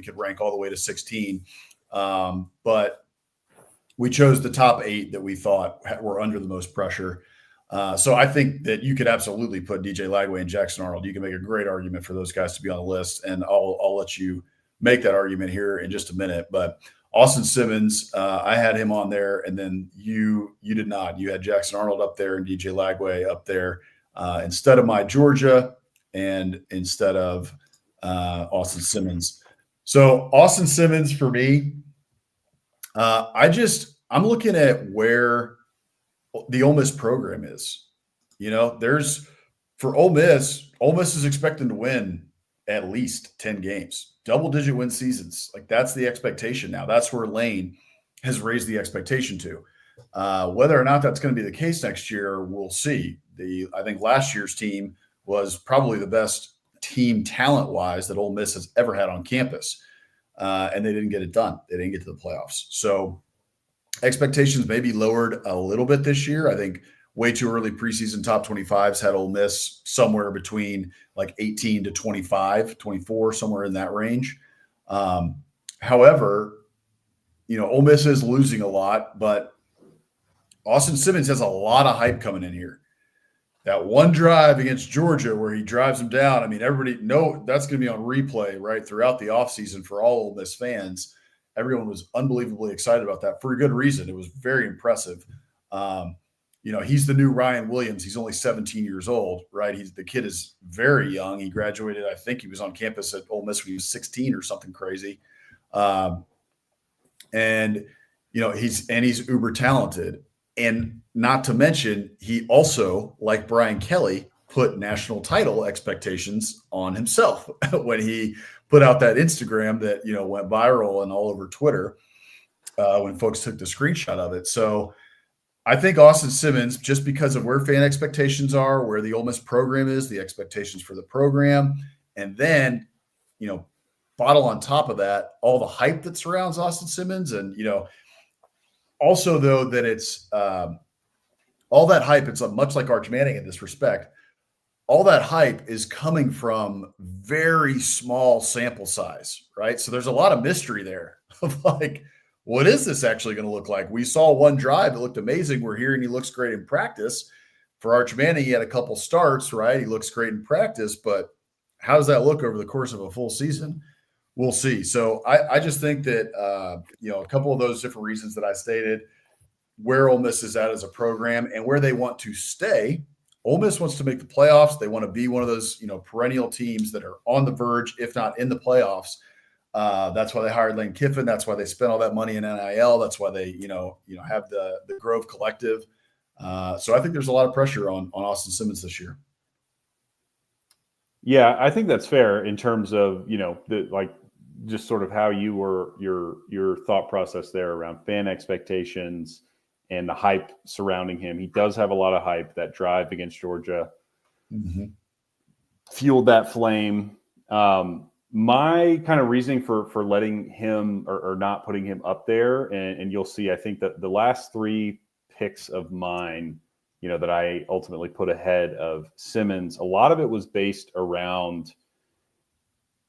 could rank all the way to 16, but we chose the top 8 that we thought were under the most pressure. So I think that you could absolutely put DJ Lagway and Jackson Arnold. You can make a great argument for those guys to be on the list, and I'll let you make that argument here in just a minute. But Austin Simmons, I had him on there, and then you did not. You had Jackson Arnold up there and DJ Lagway up there instead of my Georgia and instead of Austin Simmons. So Austin Simmons for me, I'm looking at where the Ole Miss program is. There's for Ole Miss is expecting to win at least 10 games, double-digit win seasons. Like, that's the expectation now. That's where Lane has raised the expectation to. Whether or not that's going to be the case next year, we'll see. I think last year's team was probably the best team talent-wise that Ole Miss has ever had on campus, and they didn't get it done. They didn't get to the playoffs. So expectations may be lowered a little bit this year. I think way too early preseason top 25s had Ole Miss somewhere between like 18 to 25, 24, somewhere in that range. However, Ole Miss is losing a lot, but Austin Simmons has a lot of hype coming in here. that one drive against Georgia where he drives them down. I mean, everybody that's going to be on replay right throughout the offseason for all Ole Miss fans. Everyone was unbelievably excited about that for a good reason. It was very impressive. He's the new Ryan Williams. He's only 17 years old, right? The kid is very young. He graduated, I think he was on campus at Ole Miss when he was 16 or something crazy. He's uber talented. And not to mention, he also, like Brian Kelly, put national title expectations on himself when he put out that Instagram that, went viral and all over Twitter when folks took the screenshot of it. So I think Austin Simmons, just because of where fan expectations are, where the Ole Miss program is, the expectations for the program, and then, bottle on top of that, all the hype that surrounds Austin Simmons. And, also, though, that it's all that hype, it's much like Arch Manning in this respect. All that hype is coming from very small sample size, right? So there's a lot of mystery there of like, what is this actually going to look like? We saw one drive that looked amazing. We're hearing he looks great in practice. For Arch Manning, he had a couple starts, right? He looks great in practice, but how does that look over the course of a full season? We'll see. So I just think that, a couple of those different reasons that I stated, where Ole Miss is at as a program and where they want to stay. Ole Miss wants to make the playoffs. They want to be one of those, perennial teams that are on the verge, if not in the playoffs. That's why they hired Lane Kiffin. That's why they spent all that money in NIL. That's why they, have the Grove Collective. So I think there's a lot of pressure on Austin Simmons this year. Yeah, I think that's fair in terms of, just sort of how you were your thought process there around fan expectations and the hype surrounding him. He does have a lot of hype. That drive against Georgia fueled that flame. My kind of reasoning for letting him or not putting him up there, and you'll see, I think that the last three picks of mine, that I ultimately put ahead of Simmons, a lot of it was based around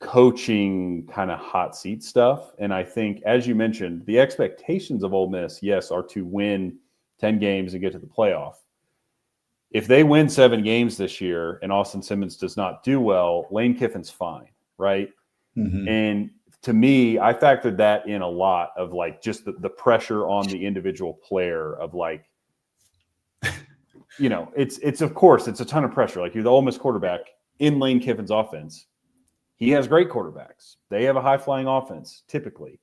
coaching kind of hot seat stuff. And I think, as you mentioned, the expectations of Ole Miss, yes, are to win 10 games and get to the playoff. If they win 7 games this year and Austin Simmons does not do well, Lane Kiffin's fine, right? Mm-hmm. And to me, I factored that in a lot of like just the pressure on the individual player of like, it's of course, it's a ton of pressure. Like, you're the Ole Miss quarterback in Lane Kiffin's offense. He has great quarterbacks. They have a high-flying offense, typically.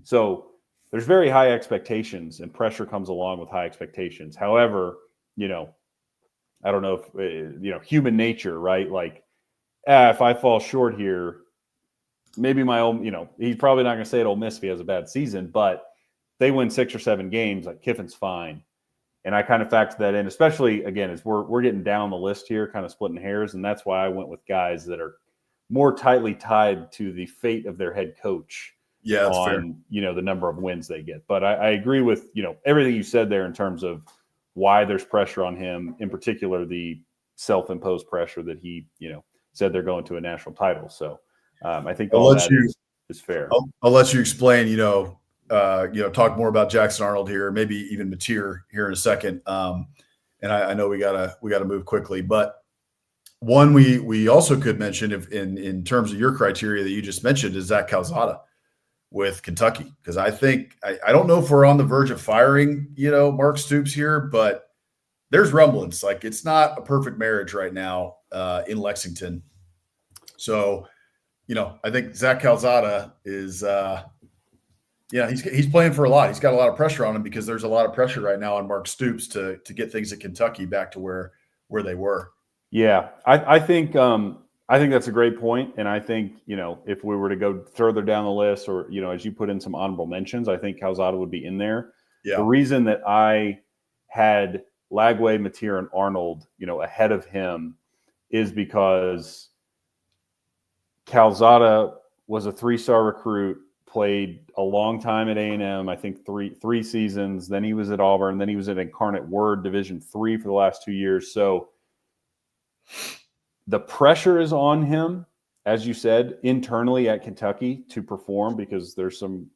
So there's very high expectations, and pressure comes along with high expectations. However, I don't know if, human nature, right? Like, if I fall short here, maybe my own, he's probably not going to stay at Ole Miss if he has a bad season, but they win 6 or 7 games, like, Kiffin's fine. And I kind of factor that in, especially, again, as we're getting down the list here, kind of splitting hairs, and that's why I went with guys that are more tightly tied to the fate of their head coach that's on, fair. The number of wins they get. But I agree with, everything you said there in terms of why there's pressure on him, in particular, the self-imposed pressure that he, said they're going to a national title. So I think all that is fair. I'll let you explain, talk more about Jackson Arnold here, maybe even Mateer here in a second. And I know we gotta move quickly, but one we also could mention, if in terms of your criteria that you just mentioned, is Zach Calzada with Kentucky. Because I think I don't know if we're on the verge of firing, Mark Stoops here, but there's rumblings. Like, it's not a perfect marriage right now in Lexington. So, I think Zach Calzada is he's playing for a lot. He's got a lot of pressure on him because there's a lot of pressure right now on Mark Stoops to get things at Kentucky back to where they were. Yeah, I think that's a great point. And I think, if we were to go further down the list, or, as you put in some honorable mentions, I think Calzada would be in there. Yeah. The reason that I had Lagway, Mateer, and Arnold, ahead of him is because Calzada was a 3-star recruit, played a long time at A&M, I think three seasons. Then he was at Auburn. Then he was at Incarnate Word Division III for the last 2 years. So the pressure is on him, as you said, internally at Kentucky to perform, because there's some,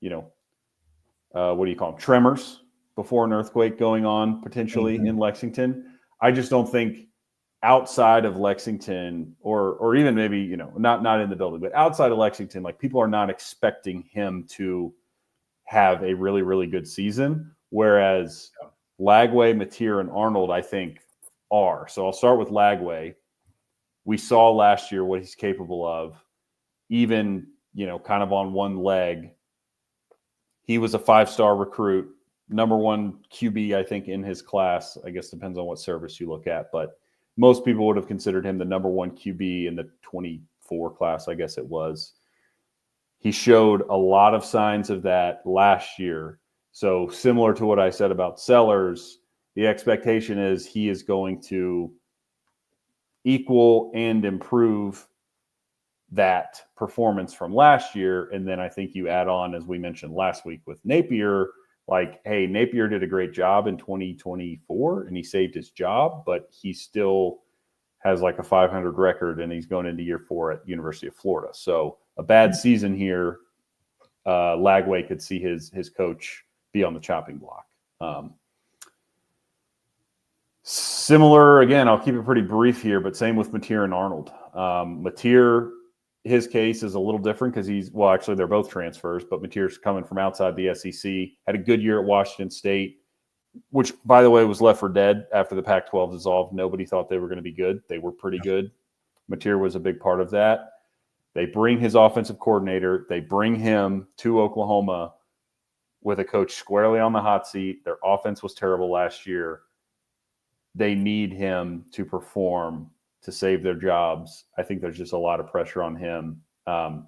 what do you call them? Tremors before an earthquake going on potentially in Lexington. I just don't think outside of Lexington or even maybe, you know, not in the building, but outside of Lexington, like people are not expecting him to have a really, really good season. Whereas Lagway, Mateer, and Arnold, I think are. So I'll start with Lagway. We saw last year what he's capable of, even, you know, kind of on one leg. He was a 5-star recruit, number 1 QB, I think, in his class. I guess depends on what service you look at, but most people would have considered him the number 1 QB in the 24 class, I guess it was. He showed a lot of signs of that last year. So similar to what I said about Sellers, the expectation is he is going to equal and improve that performance from last year. And then I think you add on, as we mentioned last week with Napier, like, hey, Napier did a great job in 2024 and he saved his job, but he still has like a 500 record and he's going into year 4 at University of Florida. So a bad season here, Lagway could see his coach be on the chopping block. Similar, again, I'll keep it pretty brief here, but same with Mateer and Arnold. Mateer, his case is a little different because actually they're both transfers, but Mateer's coming from outside the SEC, had a good year at Washington State, which, by the way, was left for dead after the Pac-12 dissolved. Nobody thought they were going to be good. They were pretty good. Mateer was a big part of that. They bring his offensive coordinator. They bring him to Oklahoma with a coach squarely on the hot seat. Their offense was terrible last year. They need him to perform to save their jobs. I think there's just a lot of pressure on him. And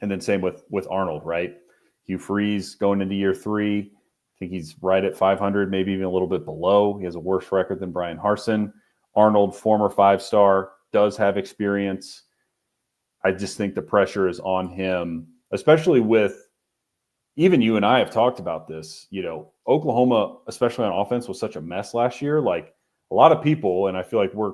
then same with Arnold, right? Hugh Freeze going into year 3. I think he's right at 500, maybe even a little bit below. He has a worse record than Brian Harsin. Arnold, former 5-star, does have experience. I just think the pressure is on him, especially with, even you and I have talked about this, you know, Oklahoma, especially on offense, was such a mess last year. Like a lot of people, and I feel like we're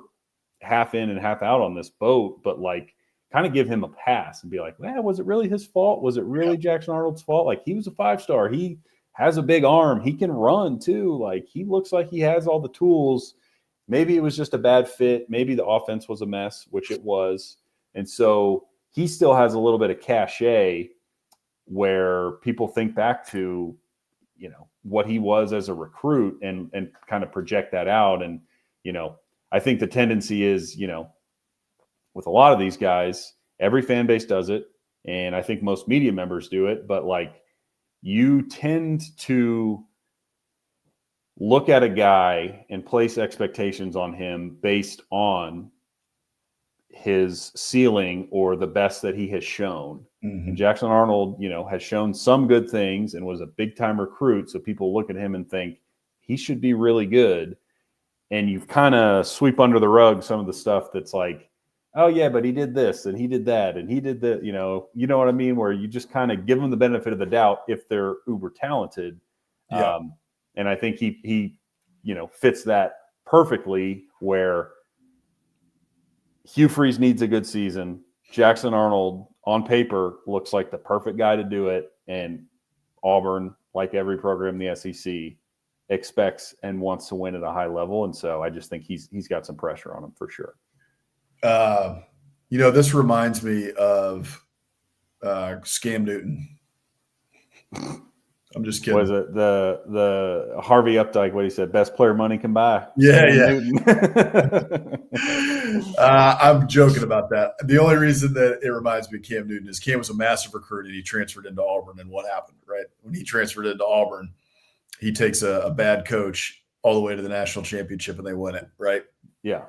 half in and half out on this boat, but like kind of give him a pass and be like, man, was it really his fault? Was it really Jackson Arnold's fault? Like he was a 5-star. He has a big arm. He can run too. Like he looks like he has all the tools. Maybe it was just a bad fit. Maybe the offense was a mess, which it was. And so he still has a little bit of cachet where people think back to, you know, what he was as a recruit and kind of project that out. And, you know, I think the tendency is, you know, with a lot of these guys, every fan base does it. And I think most media members do it, but like you tend to look at a guy and place expectations on him based on his ceiling or the best that he has shown. Mm-hmm. And Jackson Arnold, you know, has shown some good things and was a big time recruit. So people look at him and think he should be really good. And you kind of sweep under the rug some of the stuff that's like, oh yeah, but he did this and he did that and he did that, you know what I mean? Where you just kind of give them the benefit of the doubt if they're uber talented. Yeah. And I think he, you know, fits that perfectly where Hugh Freeze needs a good season. Jackson Arnold on paper looks like the perfect guy to do it. And Auburn, like every program in the SEC, expects and wants to win at a high level. And so I just think he's got some pressure on him for sure. You know, this reminds me of Scam Newton. I'm just kidding. Was it the Harvey Updike, what he said, best player money can buy? Yeah, I'm joking about that. The only reason that it reminds me of Cam Newton is Cam was a massive recruit and he transferred into Auburn. And what happened, right? When he transferred into Auburn, he takes a bad coach all the way to the national championship and they win it, right? Yeah.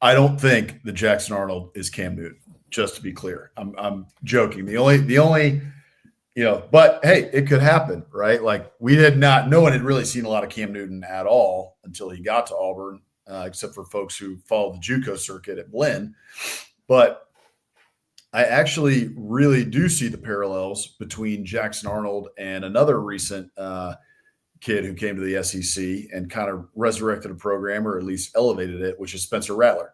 I don't think that Jackson Arnold is Cam Newton, just to be clear. I'm joking. The only you know, but hey, it could happen, right? Like no one had really seen a lot of Cam Newton at all until he got to Auburn, except for folks who followed the JUCO circuit at Blinn. But I actually really do see the parallels between Jackson Arnold and another recent kid who came to the SEC and kind of resurrected a program, or at least elevated it, which is Spencer Rattler.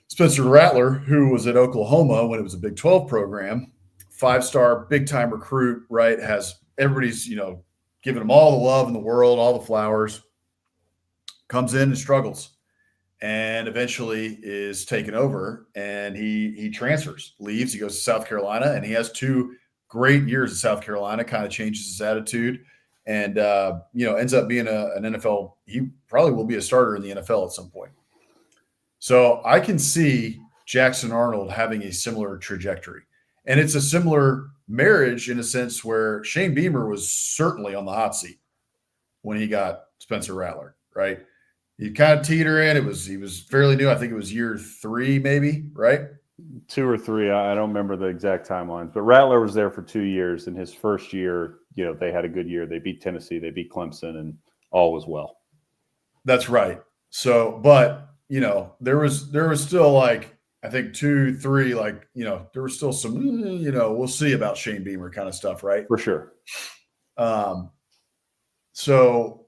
Spencer Rattler, who was at Oklahoma when it was a Big 12 program, 5-star, big-time recruit, right? Has everybody's, you know, giving him all the love in the world, all the flowers. comes in and struggles, and eventually is taken over, and he transfers, leaves. He goes to South Carolina, and he has 2 great years at South Carolina, kind of changes his attitude, and ends up being an NFL. He probably will be a starter in the NFL at some point. So I can see Jackson Arnold having a similar trajectory. And it's a similar marriage in a sense where Shane Beamer was certainly on the hot seat when he got Spencer Rattler, right? He kind of teetering. He was fairly new. I think it was year 3, maybe, right? 2 or 3. I don't remember the exact timelines, but Rattler was there for 2 years. In his first year, they had a good year. They beat Tennessee, they beat Clemson, and all was well. That's right. So, but there was still like, I think 2, 3, there was still some, we'll see about Shane Beamer kind of stuff, right? For sure. So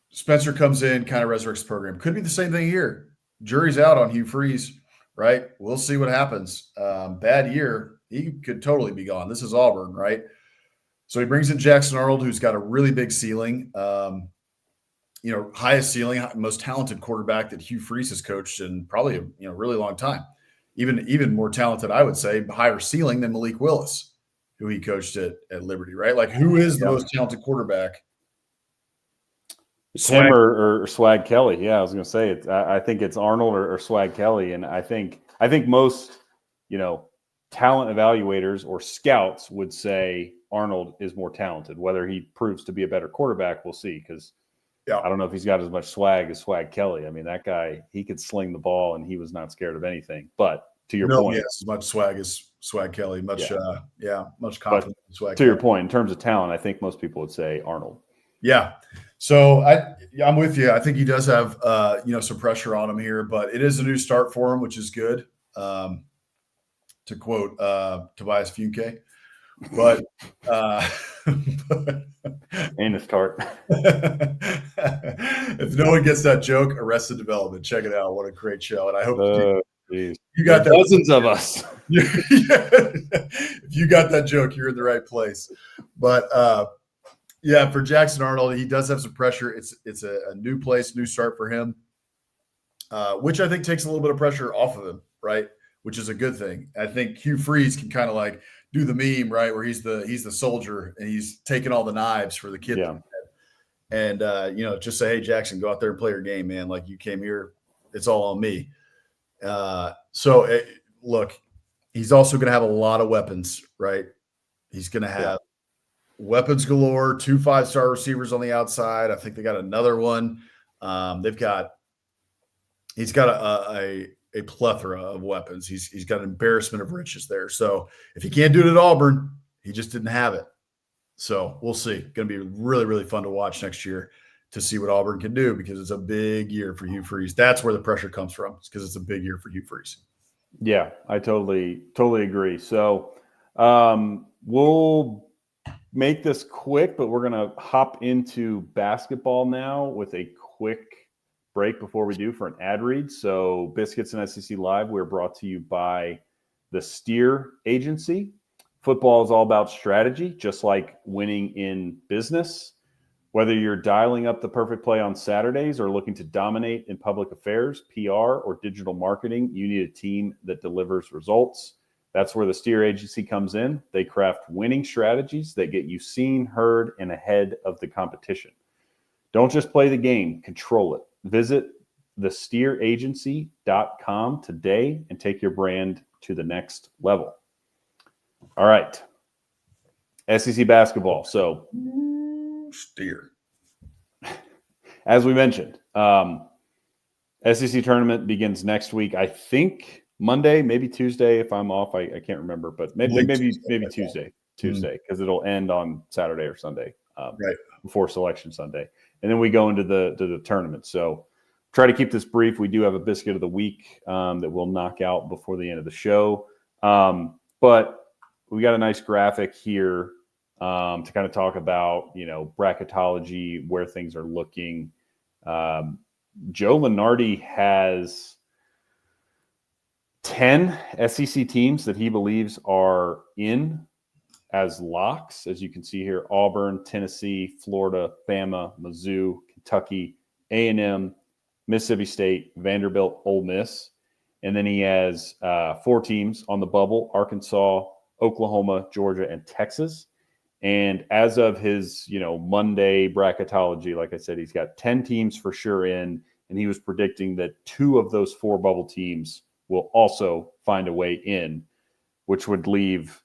Spencer comes in, kind of resurrects the program. Could be the same thing here. Jury's out on Hugh Freeze, right? We'll see what happens. Bad year, he could totally be gone. This is Auburn, right? So he brings in Jackson Arnold, who's got a really big ceiling. Highest ceiling, most talented quarterback that Hugh Freeze has coached in probably a really long time. Even more talented, I would say, higher ceiling than Malik Willis, who he coached at Liberty, right? Like, who is the most talented quarterback? It's him or Swag Kelly. Yeah, I was going to say it. I think it's Arnold or Swag Kelly, and I think most talent evaluators or scouts would say Arnold is more talented. Whether he proves to be a better quarterback, we'll see. Because I don't know if he's got as much swag as Swag Kelly. I mean, that guy, he could sling the ball, and he was not scared of anything. But to your point, yes, as much swag as Swag Kelly, much confidence. In Swag Kelly. Your point, in terms of talent, I think most people would say Arnold. Yeah. So I'm with you. I think he does have some pressure on him here, but it is a new start for him, which is good. To quote Tobias Funke. But and a start. If no one gets that joke, Arrested Development. Check it out. What a great show. And I hope you got that. Dozens of us. If you got that joke, you're in the right place. But for Jackson Arnold, he does have some pressure. It's a new place, new start for him, which I think takes a little bit of pressure off of him, right? Which is a good thing. I think Hugh Freeze can kind of like do the meme, right, where he's the soldier and he's taking all the knives for the kid. Yeah. And just say, hey, Jackson, go out there and play your game, man. Like, you came here, it's all on me. Look, he's also going to have a lot of weapons, right? He's going to have weapons galore, 2 5-star receivers on the outside. I think they got another one. He's got a plethora of weapons. He's got an embarrassment of riches there. So if he can't do it at Auburn, he just didn't have it. So we'll see. Going to be really, really fun to watch next year to see what Auburn can do, because it's a big year for Hugh Freeze. That's where the pressure comes from. It's because it's a big year for Hugh Freeze. Yeah, I totally agree. So we'll make this quick, but we're going to hop into basketball now with a quick break before we do for an ad read. So Biscuits and SEC Live, we're brought to you by the Steer Agency. Football is all about strategy, just like winning in business. Whether you're dialing up the perfect play on Saturdays or looking to dominate in public affairs, PR, or digital marketing, you need a team that delivers results. That's where the Steer Agency comes in. They craft winning strategies that get you seen, heard, and ahead of the competition. Don't just play the game, control it. Visit thesteeragency.com today and take your brand to the next level. All right. SEC basketball. So, Steer. As we mentioned, SEC tournament begins next week. I think Monday, maybe Tuesday. If I'm off, I can't remember, but maybe Tuesday, because it'll end on Saturday or Sunday, right before Selection Sunday, and then we go into the tournament. So, try to keep this brief. We do have a biscuit of the week that we'll knock out before the end of the show, but we got a nice graphic here to kind of talk about, bracketology, where things are looking. Joe Lunardi has 10 SEC teams that he believes are in as locks. As you can see here, Auburn, Tennessee, Florida, Bama, Mizzou, Kentucky, A&M, Mississippi State, Vanderbilt, Ole Miss. And then he has 4 teams on the bubble: Arkansas, Oklahoma, Georgia, and Texas. And as of his, Monday bracketology, like I said, he's got 10 teams for sure in, and he was predicting that 2 of those 4 bubble teams will also find a way in, which would leave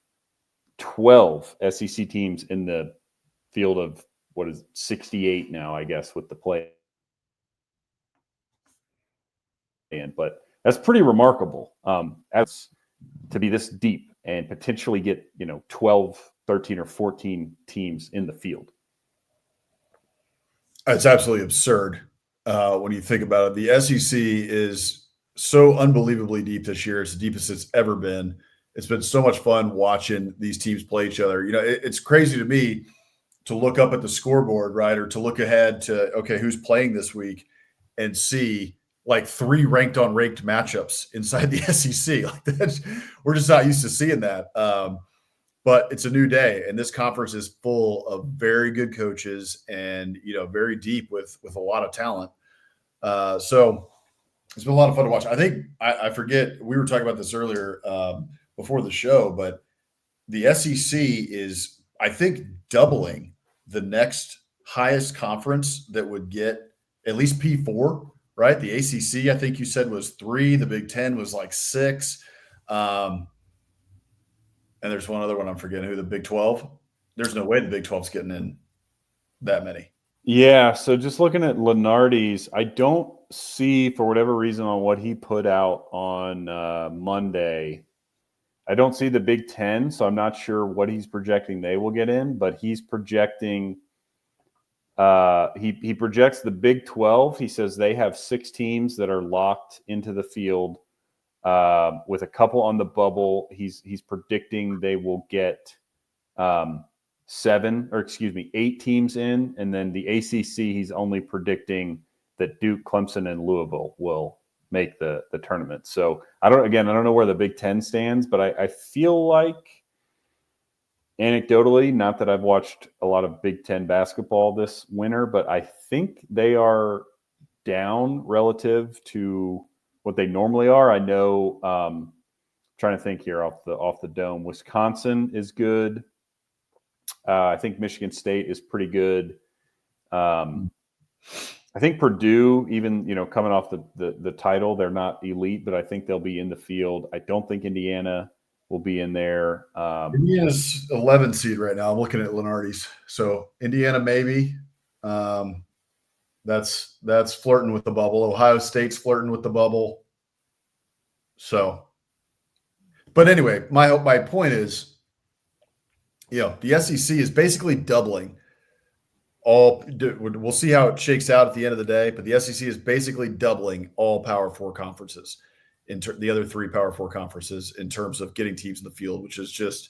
12 SEC teams in the field of 68 now, I guess, with the play. But that's pretty remarkable as to be this deep and potentially get 12, 13, or 14 teams in the field. It's absolutely absurd when you think about it. The SEC is so unbelievably deep this year. It's the deepest it's ever been. It's been so much fun watching these teams play each other. It's crazy to me to look up at the scoreboard, right, or to look ahead to, okay, who's playing this week, and see like 3 ranked on ranked matchups inside the SEC. Like we're just not used to seeing that. But it's a new day, and this conference is full of very good coaches and very deep with a lot of talent. So it's been a lot of fun to watch. I think I forget, we were talking about this earlier before the show, but the SEC is, I think, doubling the next highest conference that would get at least P4. Right, the ACC, I think you said, was 3. The Big Ten was like 6. And there's one other one I'm forgetting. Who? The Big 12. There's no way the Big 12's getting in that many. Yeah. So just looking at Lenardi's, I don't see, for whatever reason, on what he put out on Monday, I don't see the Big Ten. So I'm not sure what he's projecting they will get in, but he's projecting. He projects the Big 12. He says they have 6 teams that are locked into the field, with a couple on the bubble. He's predicting they will get 8 teams in, and then the ACC, he's only predicting that Duke, Clemson, and Louisville will make the tournament. So I don't know where the Big Ten stands, but I feel like, anecdotally, not that I've watched a lot of Big Ten basketball this winter, but I think they are down relative to what they normally are. I know, trying to think here off the dome, Wisconsin is good. I think Michigan State is pretty good. I think Purdue, even coming off the title, they're not elite, but I think they'll be in the field. I don't think Indiana will be in there. Indiana's 11 seed right now. I'm looking at Lenardi's. So Indiana, maybe. That's flirting with the bubble. Ohio State's flirting with the bubble. So, but anyway, my point is, the SEC is basically doubling all. We'll see how it shakes out at the end of the day, but the SEC is basically doubling all Power 4 conferences, the other 3 Power 4 conferences, in terms of getting teams in the field, which is just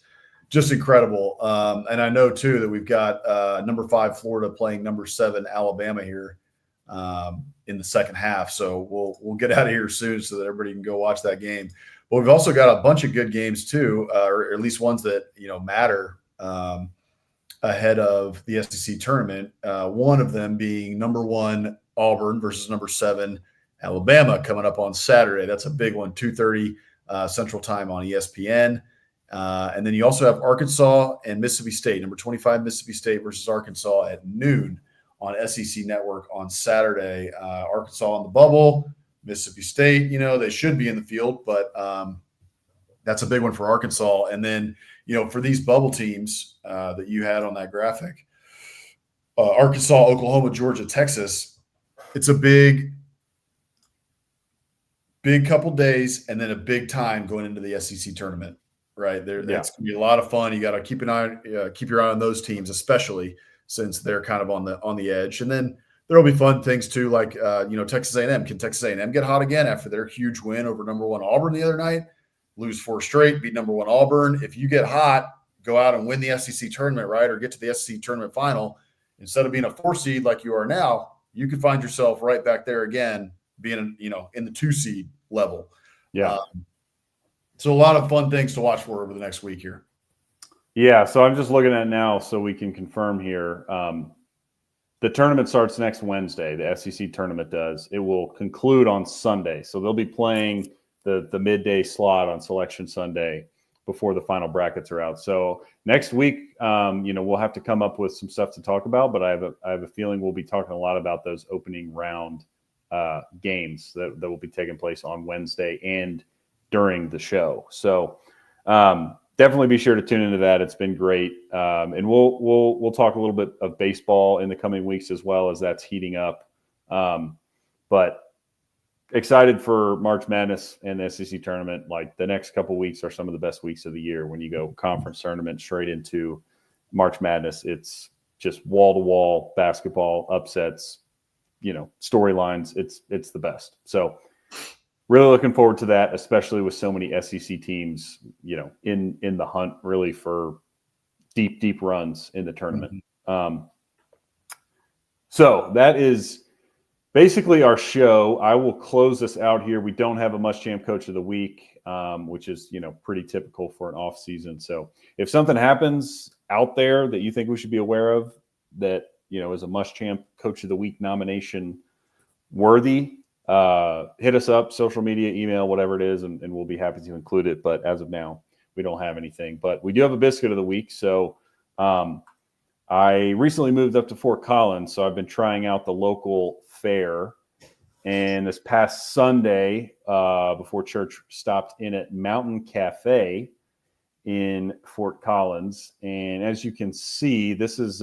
incredible. And I know too that we've got number 5 Florida playing number 7 Alabama here in the second half. So we'll get out of here soon so that everybody can go watch that game. But we've also got a bunch of good games too, or at least ones that matter ahead of the SEC tournament. One of them being number 1 Auburn versus number 7 Alabama coming up on Saturday. That's a big one, 2:30 Central Time on ESPN. And then you also have Arkansas and Mississippi State, number 25 Mississippi State versus Arkansas at noon on SEC Network on Saturday. Arkansas on the bubble, Mississippi State, they should be in the field, but that's a big one for Arkansas. And then, for these bubble teams that you had on that graphic, Arkansas, Oklahoma, Georgia, Texas, it's a big couple days and then a big time going into the SEC tournament, right? That's going to be a lot of fun. You got to keep your eye on those teams, especially since they're kind of on the edge. And then there'll be fun things too, like Texas A&M. Can Texas A&M get hot again after their huge win over number 1 Auburn the other night? Lose 4 straight, beat number 1 Auburn. If you get hot, go out and win the SEC tournament, right, or get to the SEC tournament final. Instead of being a 4 seed like you are now, you could find yourself right back there again, being in the 2 seed level. Yeah. So a lot of fun things to watch for over the next week here. Yeah. So I'm just looking at now so we can confirm here. the tournament starts next Wednesday. The SEC tournament does. It will conclude on Sunday. So they'll be playing the midday slot on Selection Sunday before the final brackets are out. So next week, we'll have to come up with some stuff to talk about, but I have a feeling we'll be talking a lot about those opening round games that will be taking place on Wednesday and during the show. So definitely be sure to tune into that. It's been great. And we'll talk a little bit of baseball in the coming weeks as well as that's heating up. But excited for March Madness and the SEC tournament. Like the next couple weeks are some of the best weeks of the year. When you go conference tournament straight into March Madness, it's just wall to wall basketball, upsets, storylines. It's the best. So really looking forward to that, especially with so many SEC teams, in the hunt really for deep runs in the tournament. Mm-hmm. So that is basically our show. I will close this out here. We don't have a Muschamp Coach of the Week, which is, pretty typical for an off season. So if something happens out there that you think we should be aware of that, is a Muschamp Coach of the Week nomination worthy, hit us up, social media, email, whatever it is, and we'll be happy to include it. But as of now, we don't have anything. But we do have a Biscuit of the Week. So I recently moved up to Fort Collins, so I've been trying out the local fare. And this past Sunday, before church, stopped in at Mountain Cafe in Fort Collins. And as you can see, this is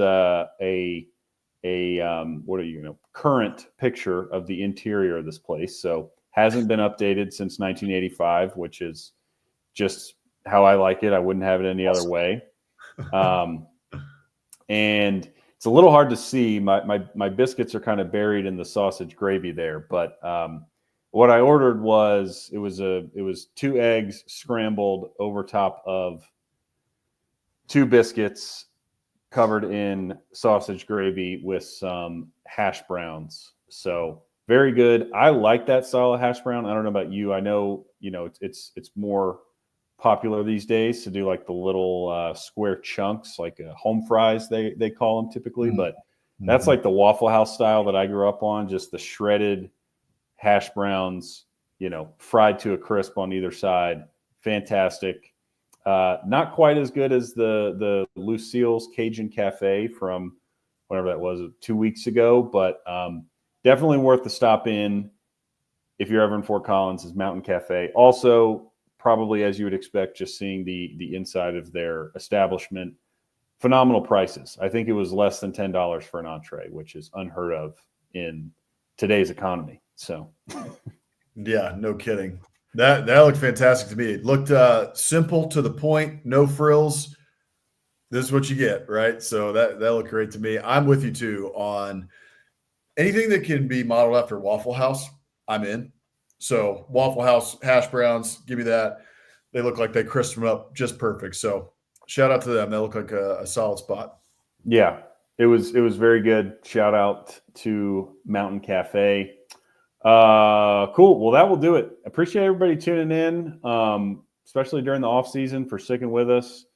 current picture of the interior of this place. So hasn't been updated since 1985, which is just how I like it. I wouldn't have it any other way. And it's a little hard to see. My biscuits are kind of buried in the sausage gravy there, but what I ordered was it was 2 eggs scrambled over top of 2 biscuits covered in sausage gravy with some hash browns. So very good. I like that style of hash brown. I don't know about you. I know, it's more popular these days to do like the little square chunks, like home fries, they call them typically, but that's like the Waffle House style that I grew up on, just the shredded hash browns, fried to a crisp on either side. Fantastic. Not quite as good as the Lucille's Cajun Cafe from whatever that was 2 weeks ago, but definitely worth the stop in if you're ever in Fort Collins is Mountain Cafe. Also, probably as you would expect, just seeing the inside of their establishment, phenomenal prices. I think it was less than $10 for an entree, which is unheard of in today's economy. So, yeah, no kidding. That looked fantastic to me. It looked simple, to the point, no frills. This is what you get, right? So that looked great to me. I'm with you too on anything that can be modeled after Waffle House. I'm in. So Waffle House hash browns, give me that. They look like they crisped them up just perfect. So shout out to them. They look like a solid spot. Yeah, it was very good. Shout out to Mountain Cafe. Cool. Well, that will do it. Appreciate everybody tuning in, especially during the off season, for sticking with us.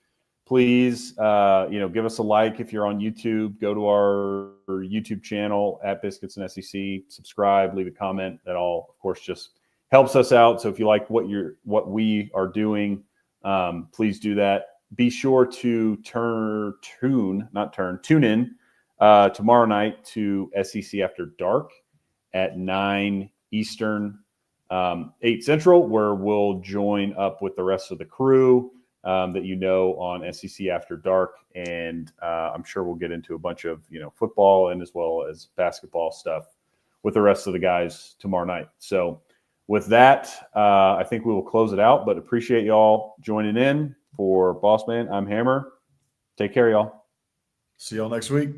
Please, give us a like if you're on YouTube. Go to our YouTube channel at Biscuits and SEC. Subscribe, leave a comment. That all, of course, just helps us out. So if you like what we are doing, please do that. Be sure to tune in tomorrow night to SEC After Dark at 9 Eastern, 8 Central, where we'll join up with the rest of the crew that on SEC After Dark. And I'm sure we'll get into a bunch of, football and as well as basketball stuff with the rest of the guys tomorrow night. So with that, I think we will close it out, but appreciate y'all joining in. For Bossman, I'm Hammer. Take care, y'all. See y'all next week.